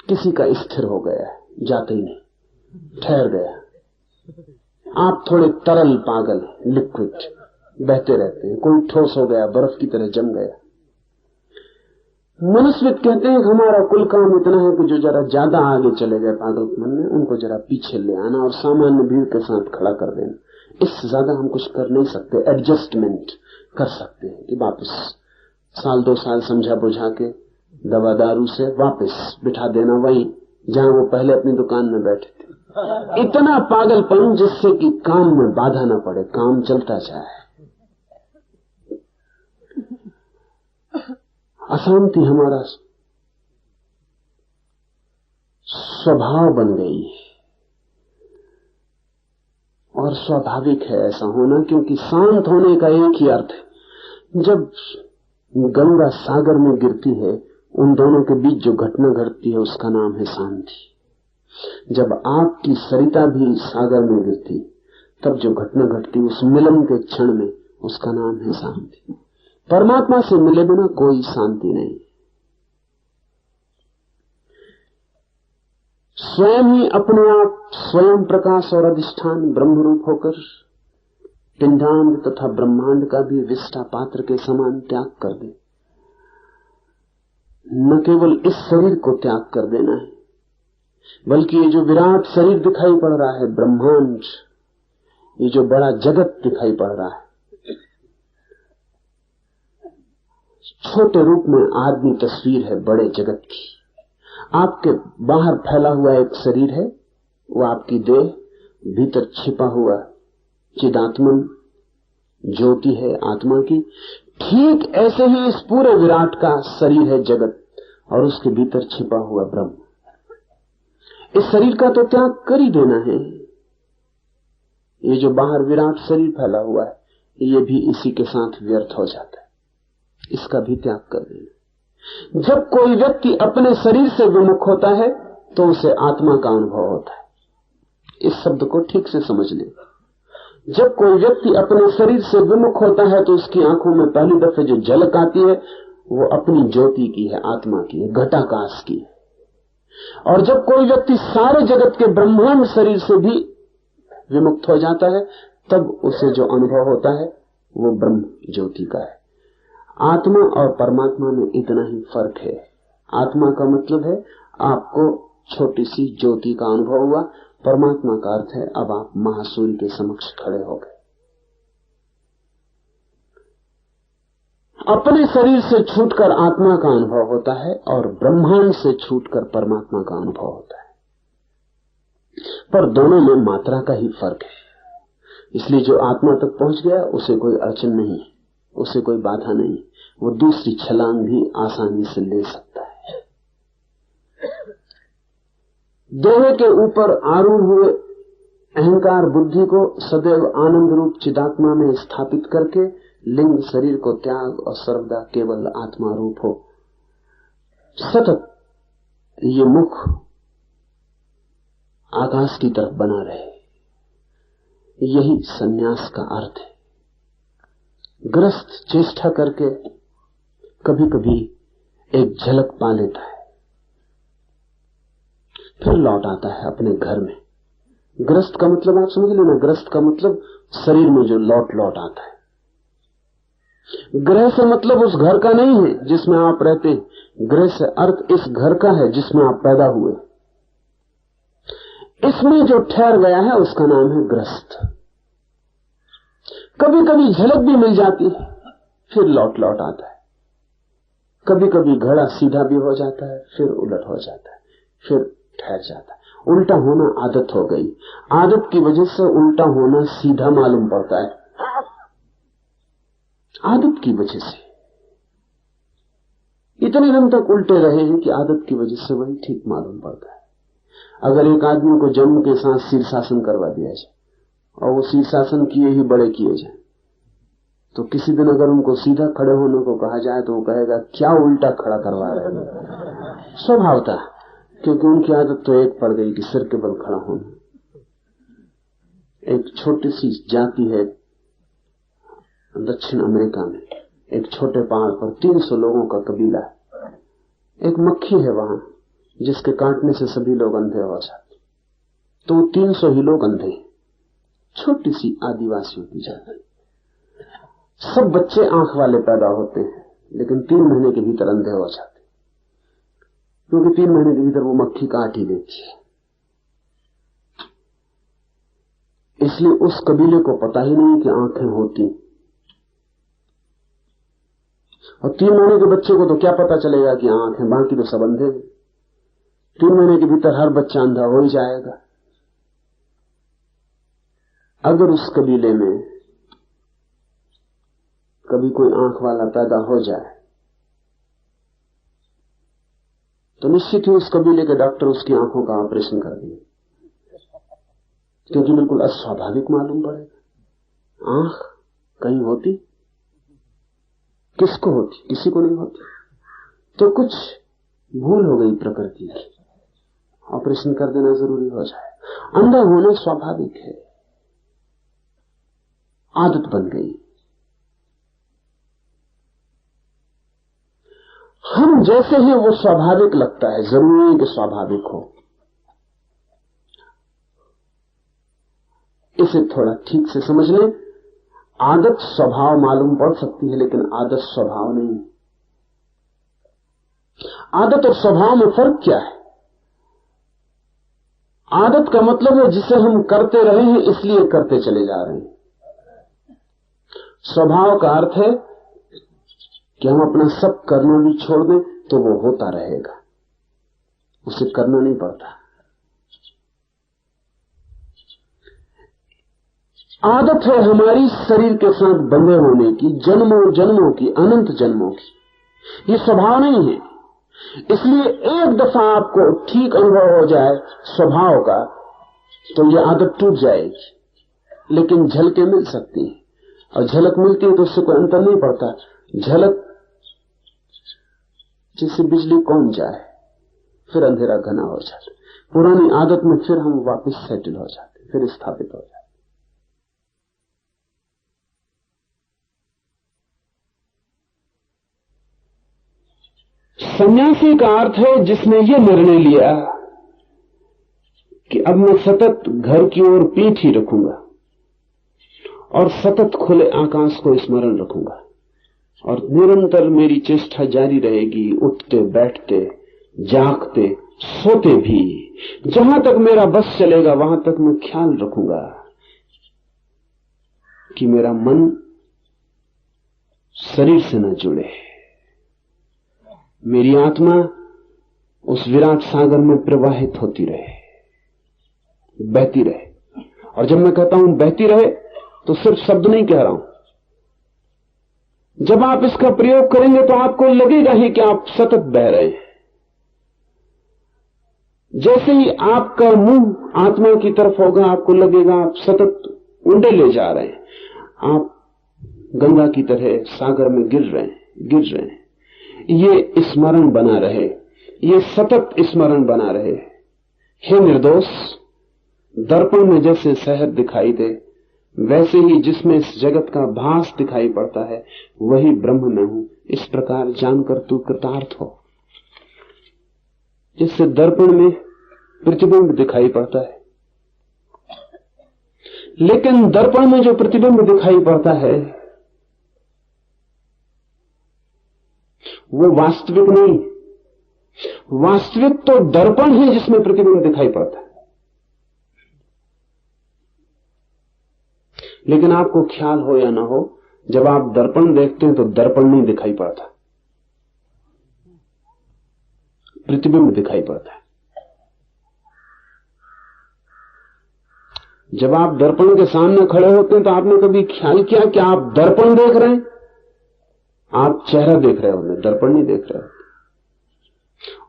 Speaker 1: किसी का स्थिर हो गया है, जाते ही नहीं, ठहर गया। आप थोड़े तरल पागल, लिक्विड, बहते रहते हैं। कोई ठोस हो गया, बर्फ की तरह जम गया। मनुष्यविद कहते हैं कि हमारा कुल काम इतना है कि जो जरा ज्यादा आगे चले गए पागलपन में, उनको जरा पीछे ले आना और सामान्य भीड़ के साथ खड़ा कर देना। इससे ज्यादा हम कुछ कर नहीं सकते। एडजस्टमेंट कर सकते हैं कि वापस साल 2 साल समझा बुझा के दवा दारू से वापस बिठा देना वही जहां वो पहले अपनी दुकान में बैठे थे। इतना पागलपन जिससे कि काम में बाधा न पड़े, काम चलता जाए। अशांति हमारा स्वभाव बन गई है और स्वाभाविक है ऐसा होना, क्योंकि शांत होने का एक ही अर्थ है। जब गंगा सागर में गिरती है, उन दोनों के बीच जो घटना घटती है उसका नाम है शांति। जब आपकी सरिता भी सागर में गिरती, तब जो घटना घटती उस मिलन के क्षण में, उसका नाम है शांति। परमात्मा से मिले बिना कोई शांति नहीं। स्वयं ही अपने आप स्वयं प्रकाश और अधिष्ठान ब्रह्म रूप होकर पिंडांड तथा ब्रह्मांड का भी विष्ठा पात्र के समान त्याग कर दे। न केवल इस शरीर को त्याग कर देना है, बल्कि ये जो विराट शरीर दिखाई पड़ रहा है, ब्रह्मांड, ये जो बड़ा जगत दिखाई पड़ रहा है, छोटे रूप में आदमी तस्वीर है बड़े जगत की। आपके बाहर फैला हुआ एक शरीर है, वो आपकी देह, भीतर छिपा हुआ चिदात्मन ज्योति है आत्मा की। ठीक ऐसे ही इस पूरे विराट का शरीर है जगत, और उसके भीतर छिपा हुआ ब्रह्म। इस शरीर का तो त्याग कर ही देना है। ये जो बाहर विराट शरीर फैला हुआ है, ये भी इसी के साथ व्यर्थ हो जाता है, इसका भी त्याग कर देना। जब कोई व्यक्ति अपने शरीर से विमुख होता है तो उसे आत्मा का अनुभव होता है। इस शब्द को ठीक से समझ लें। जब कोई व्यक्ति अपने शरीर से विमुख होता है तो उसकी आंखों में पहली दफे जो झलक आती है वो अपनी ज्योति की है, आत्मा की है, घटाकाश की है। और जब कोई व्यक्ति सारे जगत के ब्रह्मांड शरीर से भी विमुक्त हो जाता है तब उसे जो अनुभव होता है वो ब्रह्म ज्योति का है। आत्मा और परमात्मा में इतना ही फर्क है। आत्मा का मतलब है आपको छोटी सी ज्योति का अनुभव हुआ, परमात्मा का अर्थ है अब आप महासूर्य के समक्ष खड़े हो गए। अपने शरीर से छूटकर आत्मा का अनुभव होता है और ब्रह्मांड से छूटकर परमात्मा का अनुभव होता है, पर दोनों में मात्रा का ही फर्क है। इसलिए जो आत्मा तक पहुंच गया उसे कोई अड़चन नहीं, उसे कोई बाधा नहीं, वो दूसरी छलांग भी आसानी से ले सकता है। देह के ऊपर आरूढ़ हुए अहंकार बुद्धि को सदैव आनंद रूप चिदात्मा में स्थापित करके लिंग शरीर को त्याग और सर्वदा केवल आत्मा रूप हो। सतत ये मुख आकाश की तरफ बना रहे, यही सन्यास का अर्थ है। ग्रस्त चेष्टा करके कभी कभी एक झलक पा लेता है, फिर लौट आता है अपने घर में। ग्रस्त का मतलब आप समझ लेना, ग्रस्त का मतलब शरीर में जो लौट लौट आता है। ग्रह से मतलब उस घर का नहीं है जिसमें आप रहते हैं, ग्रह से अर्थ इस घर का है जिसमें आप पैदा हुए। इसमें जो ठहर गया है उसका नाम है ग्रस्त। कभी कभी झलक भी मिल जाती है, फिर लौट लौट आता है। कभी कभी घड़ा सीधा भी हो जाता है, फिर उलट हो जाता है, फिर ठहर जाता है। उल्टा होना आदत हो गई, आदत की वजह से उल्टा होना सीधा मालूम पड़ता है, आदत की वजह से। इतने दिन तक उल्टे रहे हैं कि आदत की वजह से वही ठीक मालूम पड़ता है। अगर एक आदमी को जन्म के साथ शीर्षासन करवा दिया जाए और वो शीर्षासन किए ही बड़े किए जाए, तो किसी दिन अगर उनको सीधा खड़े होने को कहा जाए तो वो कहेगा क्या उल्टा खड़ा करवा रहे हैं। स्वभावता, क्योंकि उनकी आदत तो एक पड़ गई कि सिर के बल खड़ा होना। एक छोटी सी जाति है दक्षिण अमेरिका में, एक छोटे पहाड़ पर 300 लोगों का कबीला है। एक मक्खी है वहां जिसके काटने से सभी लोग अंधे हो जाते, तो 300 ही लोग अंधे। छोटी सी आदिवासियों की जाति। सब बच्चे आंख वाले पैदा होते हैं लेकिन 3 महीने के भीतर अंधे हो जाते, क्योंकि 3 महीने के भीतर वो मक्खी काट ही देती है। इसलिए उस कबीले को पता ही नहीं कि आंखें होती, और 3 महीने के बच्चे को तो क्या पता चलेगा कि आंखें, बाकी तो सब अंधे। 3 महीने के भीतर हर बच्चा अंधा हो ही जाएगा। अगर उस कबीले में कभी कोई आंख वाला पैदा हो जाए तो निश्चित ही उस कबीले के डॉक्टर उसकी आंखों का ऑपरेशन कर देंगे, क्योंकि बिल्कुल अस्वाभाविक मालूम पड़ेगा। आंख कहीं होती, किसको होती? किसी को नहीं होती। तो कुछ भूल हो गई प्रकृति की, ऑपरेशन कर देना जरूरी हो जाए। अंधा होना स्वाभाविक है, आदत बन गई। हम जैसे हैं वो स्वाभाविक लगता है, जरूरी है कि स्वाभाविक हो। इसे थोड़ा ठीक से समझ लें। आदत स्वभाव मालूम पड़ सकती है, लेकिन आदत स्वभाव नहीं। आदत और स्वभाव में फर्क क्या है? आदत का मतलब है जिसे हम करते रहे हैं इसलिए करते चले जा रहे हैं। स्वभाव का अर्थ है कि हम अपना सब करना भी छोड़ दें तो वो होता रहेगा, उसे करना नहीं पड़ता। आदत है हमारी शरीर के साथ बंधे होने की, जन्मों जन्मों की, अनंत जन्मों की। ये स्वभाव नहीं है। इसलिए एक दफा आपको ठीक अनुभव हो जाए स्वभाव का तो ये आदत टूट जाएगी, लेकिन झलकें मिल सकती हैं, और झलक मिलती है तो उससे कोई अंतर नहीं पड़ता। झलक जैसे बिजली कौन जाए, फिर अंधेरा घना हो जाता, पुरानी आदत में फिर हम वापस सेटल हो जाते, फिर स्थापित हो जाते। सन्यासी का अर्थ है जिसने ये निर्णय लिया कि अब मैं सतत घर की ओर पीठ ही रखूंगा और सतत खुले आकाश को स्मरण रखूंगा, और निरंतर मेरी चेष्टा जारी रहेगी, उठते बैठते जागते सोते भी। जहां तक मेरा बस चलेगा वहां तक मैं ख्याल रखूंगा कि मेरा मन शरीर से न जुड़े, मेरी आत्मा उस विराट सागर में प्रवाहित होती रहे, बहती रहे। और जब मैं कहता हूं बहती रहे तो सिर्फ शब्द नहीं कह रहा हूं। जब आप इसका प्रयोग करेंगे तो आपको लगेगा ही कि आप सतत बह रहे हैं। जैसे ही आपका मुंह आत्मा की तरफ होगा आपको लगेगा आप सतत उंडे ले जा रहे हैं, आप गंगा की तरह सागर में गिर रहे हैं। ये स्मरण बना रहे, ये सतत स्मरण बना रहे। हे निर्दोष, दर्पण में जैसे शहर दिखाई दे वैसे ही जिसमें इस जगत का भास दिखाई पड़ता है वही ब्रह्म में हूं, इस प्रकार जानकर तू कृतार्थ हो। जिससे दर्पण में प्रतिबिंब दिखाई पड़ता है, लेकिन दर्पण में जो प्रतिबिंब दिखाई पड़ता है वो वास्तविक नहीं। वास्तविक तो दर्पण है जिसमें प्रतिबिंब दिखाई पड़ता है। लेकिन आपको ख्याल हो या ना हो, जब आप दर्पण देखते हैं तो दर्पण नहीं दिखाई पड़ता, प्रतिबिंब दिखाई पड़ता है। जब आप दर्पण के सामने खड़े होते हैं तो आपने कभी ख्याल किया कि आप दर्पण देख रहे हैं? आप चेहरा देख रहे होते, दर्पण नहीं देख रहे होते।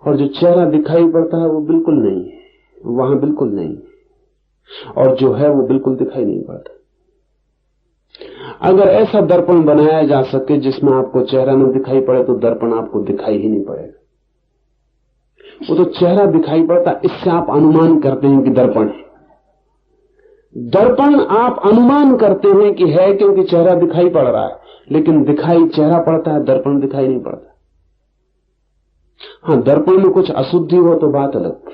Speaker 1: और जो चेहरा दिखाई पड़ता है वो बिल्कुल नहीं है, वहां बिल्कुल नहीं है, और जो है वो बिल्कुल दिखाई नहीं पड़ता। अगर ऐसा दर्पण बनाया जा सके जिसमें आपको चेहरा न दिखाई पड़े तो दर्पण आपको दिखाई ही नहीं पड़ेगा। वो तो चेहरा दिखाई पड़ता, इससे आप अनुमान करते हैं कि दर्पण है। दर्पण आप अनुमान करते हैं कि है क्योंकि चेहरा दिखाई पड़ रहा है, लेकिन दिखाई चेहरा पड़ता है, दर्पण दिखाई नहीं पड़ता। हां, दर्पण में कुछ अशुद्धि हो तो बात अलग,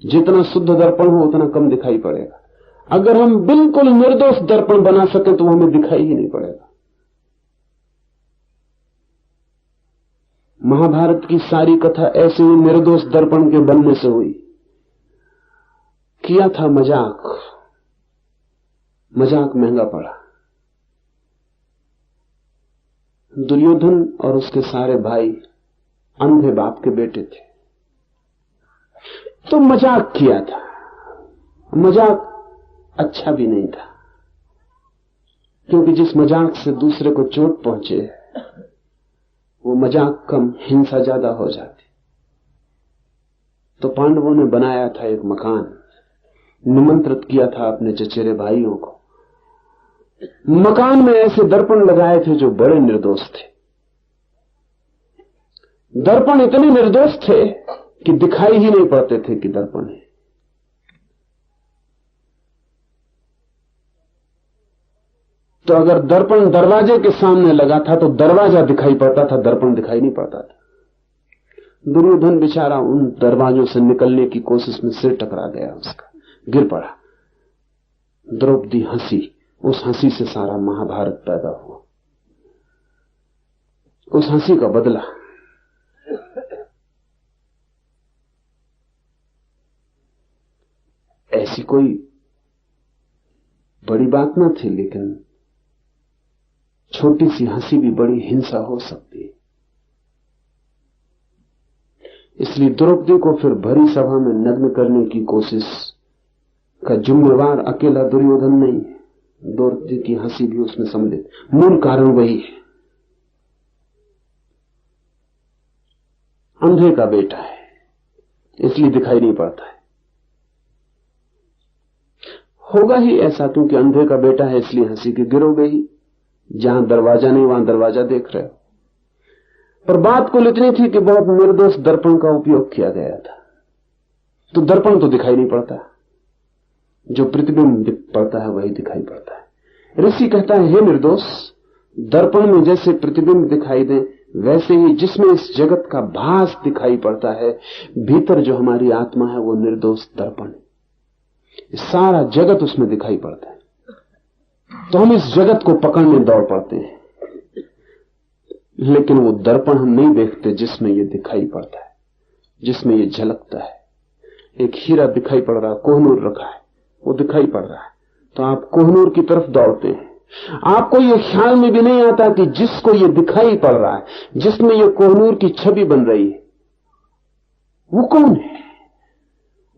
Speaker 1: जितना शुद्ध दर्पण हो उतना कम दिखाई पड़ेगा। अगर हम बिल्कुल निर्दोष दर्पण बना सकें तो हमें दिखाई ही नहीं पड़ेगा। महाभारत की सारी कथा ऐसे ही निर्दोष दर्पण के बनने से हुई। किया था मजाक, मजाक महंगा पड़ा। दुर्योधन और उसके सारे भाई अंधे बाप के बेटे थे, तो मजाक किया था। मजाक अच्छा भी नहीं था, क्योंकि जिस मजाक से दूसरे को चोट पहुंचे वो मजाक कम, हिंसा ज्यादा हो जाती। तो पांडवों ने बनाया था एक मकान, निमंत्रित किया था अपने चचेरे भाइयों को। मकान में ऐसे दर्पण लगाए थे जो बड़े निर्दोष थे। दर्पण इतने निर्दोष थे कि दिखाई ही नहीं पड़ते थे कि दर्पण है। तो अगर दर्पण दरवाजे के सामने लगा था तो दरवाजा दिखाई पड़ता था, दर्पण दिखाई नहीं पड़ता था। दुर्योधन बेचारा उन दरवाजों से निकलने की कोशिश में सिर टकरा गया, उसका गिर पड़ा। द्रौपदी हंसी, उस हंसी से सारा महाभारत पैदा हुआ, उस हंसी का बदला। ऐसी कोई बड़ी बात ना थी, लेकिन छोटी सी हंसी भी बड़ी हिंसा हो सकती है। इसलिए द्रौपदी को फिर भरी सभा में नग्न करने की कोशिश का जिम्मेवार अकेला दुर्योधन नहीं है, द्रौपदी की हंसी भी उसमें सम्मिलित। मूल कारण वही है, अंधे का बेटा है इसलिए दिखाई नहीं पड़ता है। होगा ही ऐसा, क्योंकि अंधे का बेटा है इसलिए हंसी के गिरोगे ही। जहां दरवाजा नहीं वहां दरवाजा देख रहे हो। पर बात कुल इतनी थी कि बहुत निर्दोष दर्पण का उपयोग किया गया था, तो दर्पण तो दिखाई नहीं पड़ता, जो प्रतिबिंब पड़ता है वही दिखाई पड़ता है। ऋषि कहता है, हे निर्दोष, दर्पण में जैसे प्रतिबिंब दिखाई दे, वैसे ही जिसमें इस जगत का भास दिखाई पड़ता है, भीतर जो हमारी आत्मा है वो निर्दोष दर्पण है। सारा जगत उसमें दिखाई पड़ता है। तो हम इस जगत को पकड़ने दौड़ पड़ते हैं, लेकिन वो दर्पण हम नहीं देखते जिसमें ये दिखाई पड़ता है, जिसमें ये झलकता है। एक हीरा दिखाई पड़ रहा है, कोहनूर रखा है, वो दिखाई पड़ रहा है, तो आप कोहनूर की तरफ दौड़ते हैं। आपको ये ख्याल में भी नहीं आता कि जिसको ये दिखाई पड़ रहा है, जिसमें ये कोहनूर की छवि बन रही है, वो कौन है?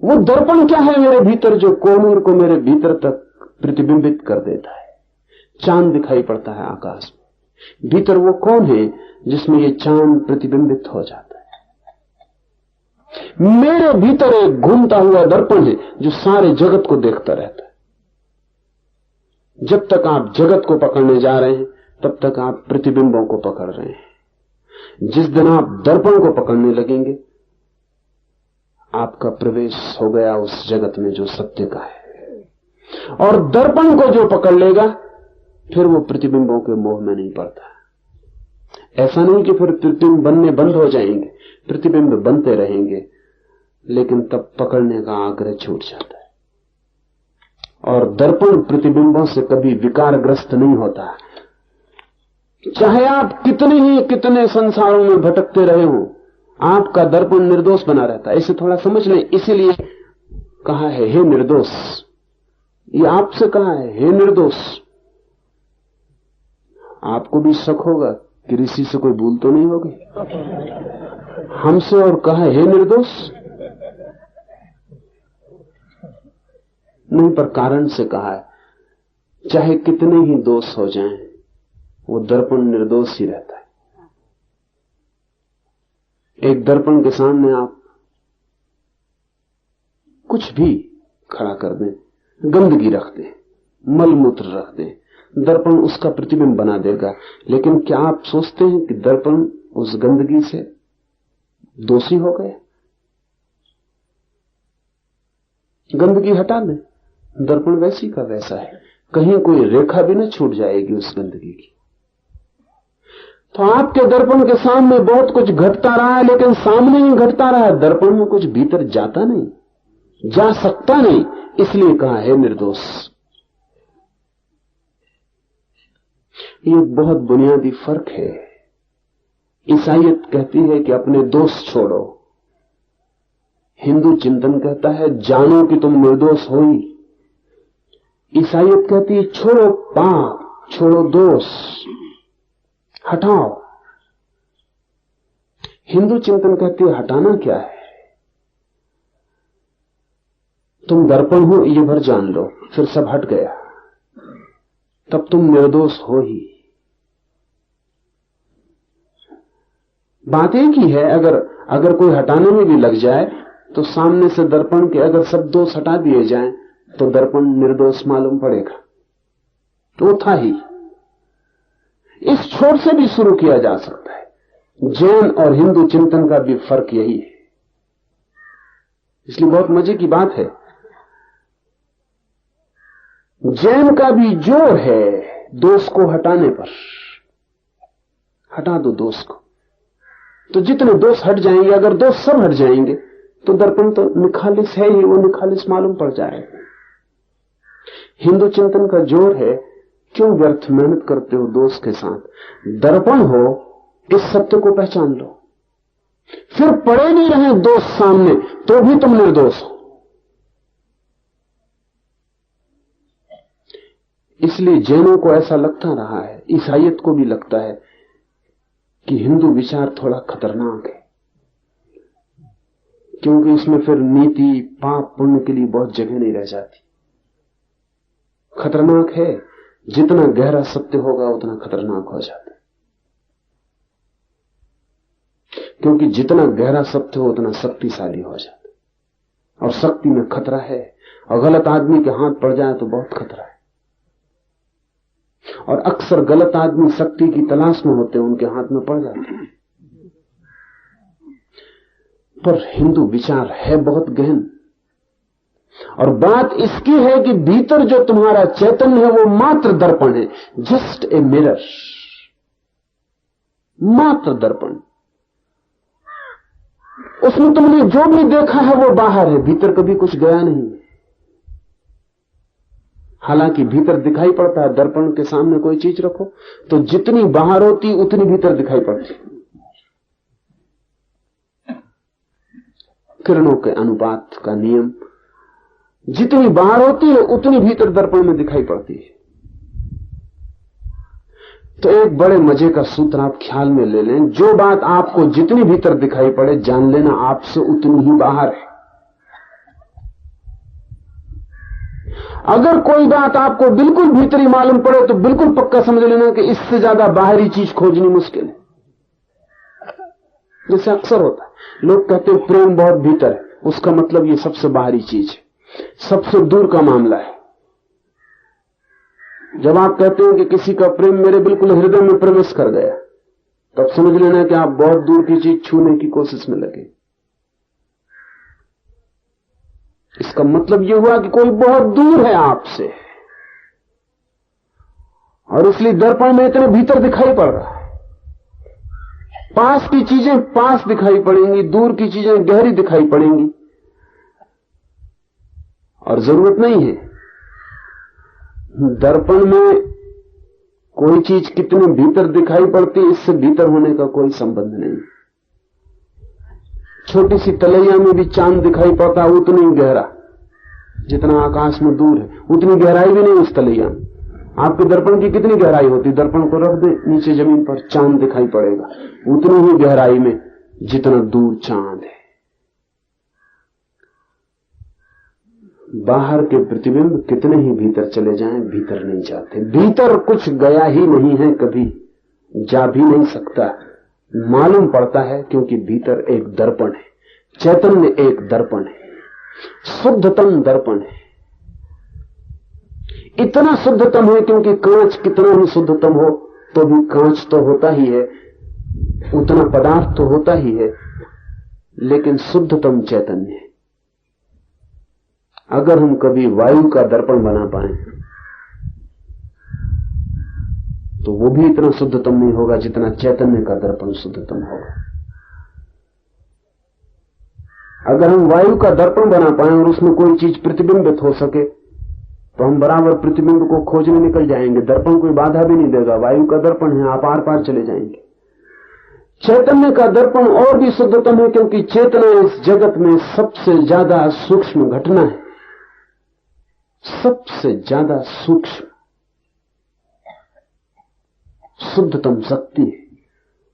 Speaker 1: वो दर्पण क्या है मेरे भीतर, जो कोहनूर को मेरे भीतर तक प्रतिबिंबित कर देता है। चांद दिखाई पड़ता है आकाश में, भीतर वो कौन है जिसमें ये चांद प्रतिबिंबित हो जाता है? मेरे भीतर एक घूमता हुआ दर्पण है जो सारे जगत को देखता रहता है। जब तक आप जगत को पकड़ने जा रहे हैं, तब तक आप प्रतिबिंबों को पकड़ रहे हैं। जिस दिन आप दर्पण को पकड़ने लगेंगे, आपका प्रवेश हो गया उस जगत में जो सत्य का है। और दर्पण को जो पकड़ लेगा, फिर वो प्रतिबिंबों के मोह में नहीं पड़ता। ऐसा नहीं कि फिर प्रतिबिंब बनने बंद हो जाएंगे, प्रतिबिंब बनते रहेंगे, लेकिन तब पकड़ने का आग्रह छूट जाता है। और दर्पण प्रतिबिंबों से कभी विकारग्रस्त नहीं होता। चाहे आप कितने संसारों में भटकते रहे हो, आपका दर्पण निर्दोष बना रहता है। इसे थोड़ा समझ लें। इसीलिए कहा है, हे निर्दोष। ये आपसे कहा है, हे निर्दोष। आपको भी शक होगा कि ऋषि से कोई भूल तो नहीं होगी। हमसे और कहा, हे निर्दोष। नहीं, पर कारण से कहा है। चाहे कितने ही दोष हो जाएं, वो दर्पण निर्दोष ही रहता है। एक दर्पण के सामने आप कुछ भी खड़ा कर दें, गंदगी रख दें, मलमूत्र रख दें, दर्पण उसका प्रतिबिंब बना देगा। लेकिन क्या आप सोचते हैं कि दर्पण उस गंदगी से दोषी हो गए? गंदगी हटा दें, दर्पण वैसी का वैसा है, कहीं कोई रेखा भी न छूट जाएगी उस गंदगी की। तो आपके दर्पण के सामने बहुत कुछ घटता रहा है, लेकिन सामने ही घटता रहा है, दर्पण में कुछ भीतर जाता नहीं, जा सकता नहीं। इसलिए कहा है निर्दोष। ये बहुत बुनियादी फर्क है। ईसाईयत कहती है कि अपने दोष छोड़ो, हिंदू चिंतन कहता है जानो कि तुम निर्दोष हो ही। ईसाईयत कहती है छोड़ो पाप, छोड़ो दोष, हटाओ। हिंदू चिंतन कहती है हटाना क्या है, तुम दर्पण हो ये भर जान लो, फिर सब हट गया, तब तुम निर्दोष हो ही। बात एक ही है। अगर कोई हटाने में भी लग जाए, तो सामने से दर्पण के अगर सब दोष हटा दिए जाएं, तो दर्पण निर्दोष मालूम पड़ेगा। तो था ही। इस छोर से भी शुरू किया जा सकता है। जैन और हिंदू चिंतन का भी फर्क यही है। इसलिए बहुत मजे की बात है, जैन का भी जोर है दोष को हटाने पर। हटा दो दोष को, तो जितने दोष हट जाएंगे, अगर दोष सब हट जाएंगे, तो दर्पण तो निखालिस है ही, वो निखालिस मालूम पड़ जाएगा। हिंदू चिंतन का जोर है, क्यों व्यर्थ मेहनत करते हो दोस्त के साथ? दर्पण हो, इस सत्य को पहचान लो। फिर पड़े नहीं रहे दोस्त सामने तो भी तुम निर्दोष हो। इसलिए जैनों को ऐसा लगता रहा है, ईसाइयत को भी लगता है कि हिंदू विचार थोड़ा खतरनाक है, क्योंकि इसमें फिर नीति पाप पुण्य के लिए बहुत जगह नहीं रह जाती। खतरनाक है, जितना गहरा सत्य होगा उतना खतरनाक हो जाता है, क्योंकि जितना गहरा सत्य हो उतना शक्तिशाली हो जाता है, और शक्ति में खतरा है। और गलत आदमी के हाथ पड़ जाए तो बहुत खतरा है, और अक्सर गलत आदमी शक्ति की तलाश में होते हैं, उनके हाथ में पड़ जाते हैं। पर हिंदू विचार है बहुत गहन, और बात इसकी है कि भीतर जो तुम्हारा चैतन्य है वो मात्र दर्पण है, जस्ट ए मिरर, मात्र दर्पण। उसमें तुमने जो भी देखा है वो बाहर है, भीतर कभी कुछ गया नहीं। हालांकि भीतर दिखाई पड़ता है, दर्पण के सामने कोई चीज रखो तो जितनी बाहर होती उतनी भीतर दिखाई पड़ती। किरणों के अनुपात का नियम, जितनी बाहर होती है उतनी भीतर दर्पण में दिखाई पड़ती है। तो एक बड़े मजे का सूत्र आप ख्याल में ले लें, जो बात आपको जितनी भीतर दिखाई पड़े जान लेना आपसे उतनी ही बाहर है। अगर कोई बात आपको बिल्कुल भीतरी मालूम पड़े तो बिल्कुल पक्का समझ लेना कि इससे ज्यादा बाहरी चीज खोजनी मुश्किल है। जैसे अक्सर होता है, लोग कहते हैं प्रेम बहुत भीतर है, उसका मतलब ये सबसे बाहरी चीज है, सबसे दूर का मामला है। जब आप कहते हैं कि किसी का प्रेम मेरे बिल्कुल हृदय में प्रवेश कर गया, तब समझ लेना कि आप बहुत दूर की चीज छूने की कोशिश में लगे। इसका मतलब यह हुआ कि कोई बहुत दूर है आपसे, और इसलिए दर्पण में इतने भीतर दिखाई पड़ रहा है। पास की चीजें पास दिखाई पड़ेंगी, दूर की चीजें गहरी दिखाई पड़ेंगी, और जरूरत नहीं है दर्पण में कोई चीज कितने भीतर दिखाई पड़ती, इससे भीतर होने का कोई संबंध नहीं। छोटी सी तलैया में भी चांद दिखाई पड़ता है, उतना ही गहरा, जितना आकाश में दूर है उतनी गहराई भी नहीं उस तलैया में। आपके दर्पण की कितनी गहराई होती, दर्पण को रख दे नीचे जमीन पर, चांद दिखाई पड़ेगा उतनी ही गहराई में जितना दूर चांद है। बाहर के प्रतिबिंब कितने ही भीतर चले जाएं, भीतर नहीं जाते। भीतर कुछ गया ही नहीं है, कभी जा भी नहीं सकता, मालूम पड़ता है, क्योंकि भीतर एक दर्पण है, चैतन्य एक दर्पण है, शुद्धतम दर्पण है। इतना शुद्धतम है क्योंकि कांच कितना ही शुद्धतम हो तो भी कांच तो होता ही है, उतना पदार्थ तो होता ही है, लेकिन शुद्धतम चैतन्य है। अगर हम कभी वायु का दर्पण बना पाए तो वो भी इतना शुद्धतम नहीं होगा जितना चैतन्य का दर्पण शुद्धतम होगा। अगर हम वायु का दर्पण बना पाए और उसमें कोई चीज प्रतिबिंबित हो सके तो हम बराबर प्रतिबिंब को खोजने निकल जाएंगे, दर्पण कोई बाधा भी नहीं देगा। वायु का दर्पण है, आप आर पार चले जाएंगे। चैतन्य का दर्पण और भी शुद्धतम है, क्योंकि चेतना इस जगत में सबसे ज्यादा सूक्ष्म घटना है, सबसे ज्यादा सूक्ष्म शुद्धतम शक्ति है,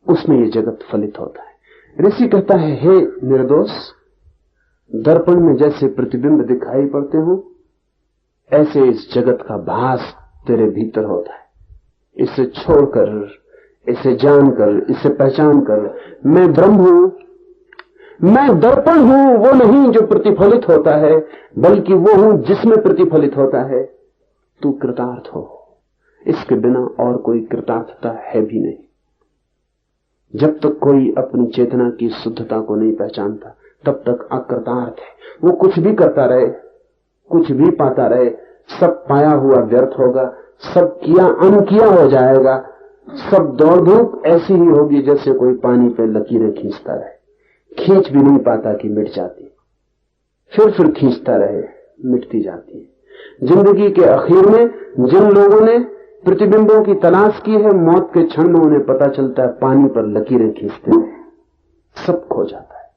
Speaker 1: उसमें यह जगत फलित होता है। ऋषि कहता है, हे निर्दोष, दर्पण में जैसे प्रतिबिंब दिखाई पड़ते हो ऐसे इस जगत का भास तेरे भीतर होता है। इसे छोड़कर, इसे जानकर, इसे पहचान कर, मैं ब्रह्म हूं, मैं दर्पण हूं, वो नहीं जो प्रतिफलित होता है, बल्कि वो हूं जिसमें प्रतिफलित होता है। तू कृतार्थ हो, इसके बिना और कोई कृतार्थता है भी नहीं। जब तक कोई अपनी चेतना की शुद्धता को नहीं पहचानता तब तक अकृतार्थ है। वो कुछ भी करता रहे, कुछ भी पाता रहे, सब पाया हुआ व्यर्थ होगा, सब किया अनकिया हो जाएगा, सब दौड़ धूप ऐसी ही होगी जैसे कोई पानी पे लकीरें खींचता रहे, खींच भी नहीं पाता कि मिट जाती, फिर खींचता रहे, मिटती जाती है। जिंदगी के आखिर में जिन लोगों ने प्रतिबिंबों की तलाश की है, मौत के क्षण में उन्हें पता चलता है पानी पर लकीरें खींचते हैं, सब खो जाता है।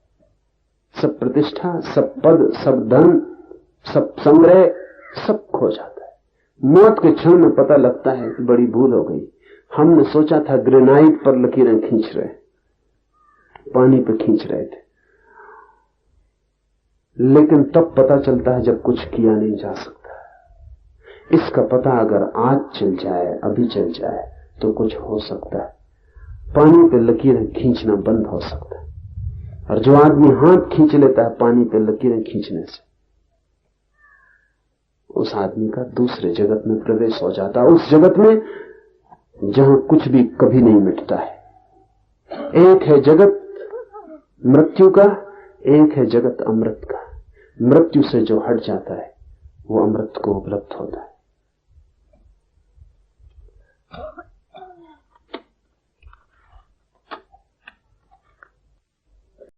Speaker 1: सब प्रतिष्ठा, सब पद, सब धन, सब संग्रह, सब खो जाता है। मौत के क्षण में पता लगता है कि बड़ी भूल हो गई। हमने सोचा था ग्रेनाइट पर लकीरें खींच रहे, पानी पर खींच रहे थे, लेकिन तब पता चलता है जब कुछ किया नहीं जा सकता। इसका पता अगर आज चल जाए, अभी चल जाए, तो कुछ हो सकता है। पानी पे लकीरें खींचना बंद हो सकता है। और जो आदमी हाथ खींच लेता है पानी पे लकीरें खींचने से, उस आदमी का दूसरे जगत में प्रवेश हो जाता है, उस जगत में जहां कुछ भी कभी नहीं मिटता है। एक है जगत मृत्यु का, एक है जगत अमृत का। मृत्यु से जो हट जाता है वो अमृत को उपलब्ध होता है।